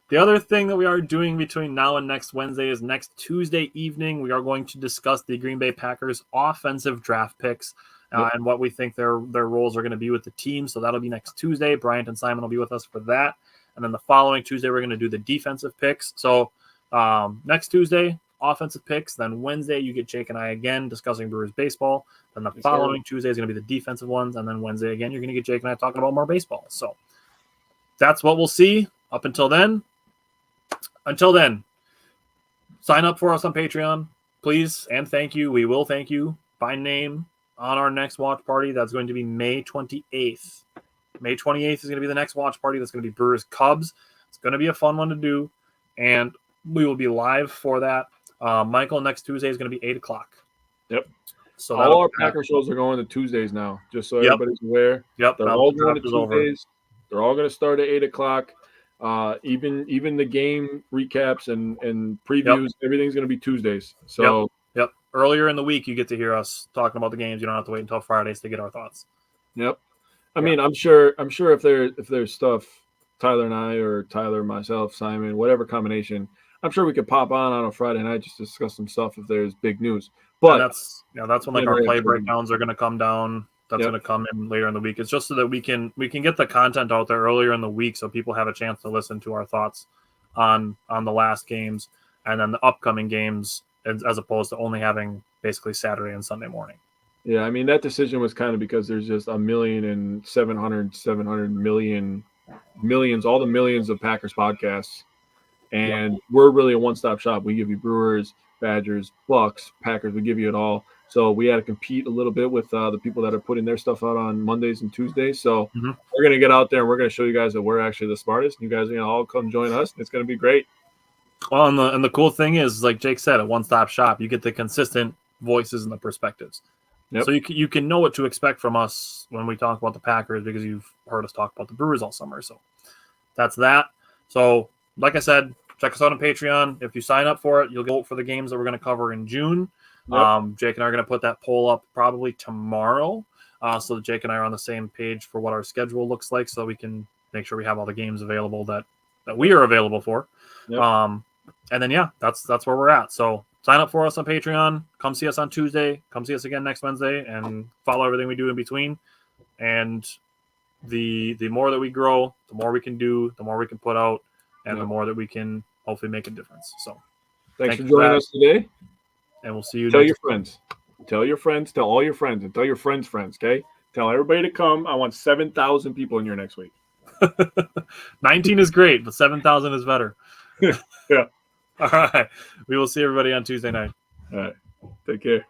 The other thing that we are doing between now and next Wednesday is next Tuesday evening, we are going to discuss the Green Bay Packers offensive draft picks and what we think their roles are going to be with the team. So that'll be next Tuesday. Bryant and Simon will be with us for that. And then the following Tuesday, we're going to do the defensive picks. So next Tuesday, offensive picks. Then Wednesday, you get Jake and I again discussing Brewers baseball. Then the following Tuesday is going to be the defensive ones. And then Wednesday again, you're going to get Jake and I talking about more baseball. So that's what we'll see up until then. Until then, sign up for us on Patreon, please, and thank you. We will thank you by name on our next watch party. That's going to be May 28th. May 28th is going to be the next watch party. That's going to be Brewers Cubs. It's going to be a fun one to do, and we will be live for that. Michael, next Tuesday is going to be 8 o'clock. Yep. So all our Packer shows are going to Tuesdays now, just so everybody's aware. Yep. They're all going to Tuesdays. They're all going to start at 8 o'clock. Even the game recaps and previews, everything's going to be Tuesdays. So yep. Earlier in the week, you get to hear us talking about the games. You don't have to wait until Fridays to get our thoughts. Yep. I mean, I'm sure if there's stuff, Tyler and I, or Tyler, myself, Simon, whatever combination, I'm sure we could pop on a Friday night just to discuss some stuff if there's big news. But that's when like our play breakdowns are going to come down. That's going to come in later in the week. It's just so that we can get the content out there earlier in the week so people have a chance to listen to our thoughts on the last games and then the upcoming games as opposed to only having basically Saturday and Sunday morning. Yeah, I mean, that decision was kind of because there's just 1,700,000,000 all the millions of Packers podcasts. And we're really a one-stop shop. We give you Brewers, Badgers, Bucks, Packers. We give you it all. So we had to compete a little bit with the people that are putting their stuff out on Mondays and Tuesdays. So we're going to get out there and we're going to show you guys that we're actually the smartest. You guys are going to all come join us. It's going to be great. Well, and the cool thing is, like Jake said, a one-stop shop. You get the consistent voices and the perspectives. Yep. So you can know what to expect from us when we talk about the Packers because you've heard us talk about the Brewers all summer. So that's that. So like I said, check us out on Patreon. If you sign up for it, you'll go for the games that we're going to cover in June. Yep. Jake and I are going to put that poll up probably tomorrow so that Jake and I are on the same page for what our schedule looks like so we can make sure we have all the games available that we are available for. Yep. And then, that's where we're at. So sign up for us on Patreon. Come see us on Tuesday. Come see us again next Wednesday and follow everything we do in between. And the more that we grow, the more we can do, the more we can put out, and the more that we can hopefully make a difference. So thanks for joining us today. And we'll see you. Tell your friends. Tell your friends. Tell all your friends. And tell your friends' friends, okay? Tell everybody to come. I want 7,000 people in here next week. 19 is great, but 7,000 is better. Yeah. All right. We will see everybody on Tuesday night. All right. Take care.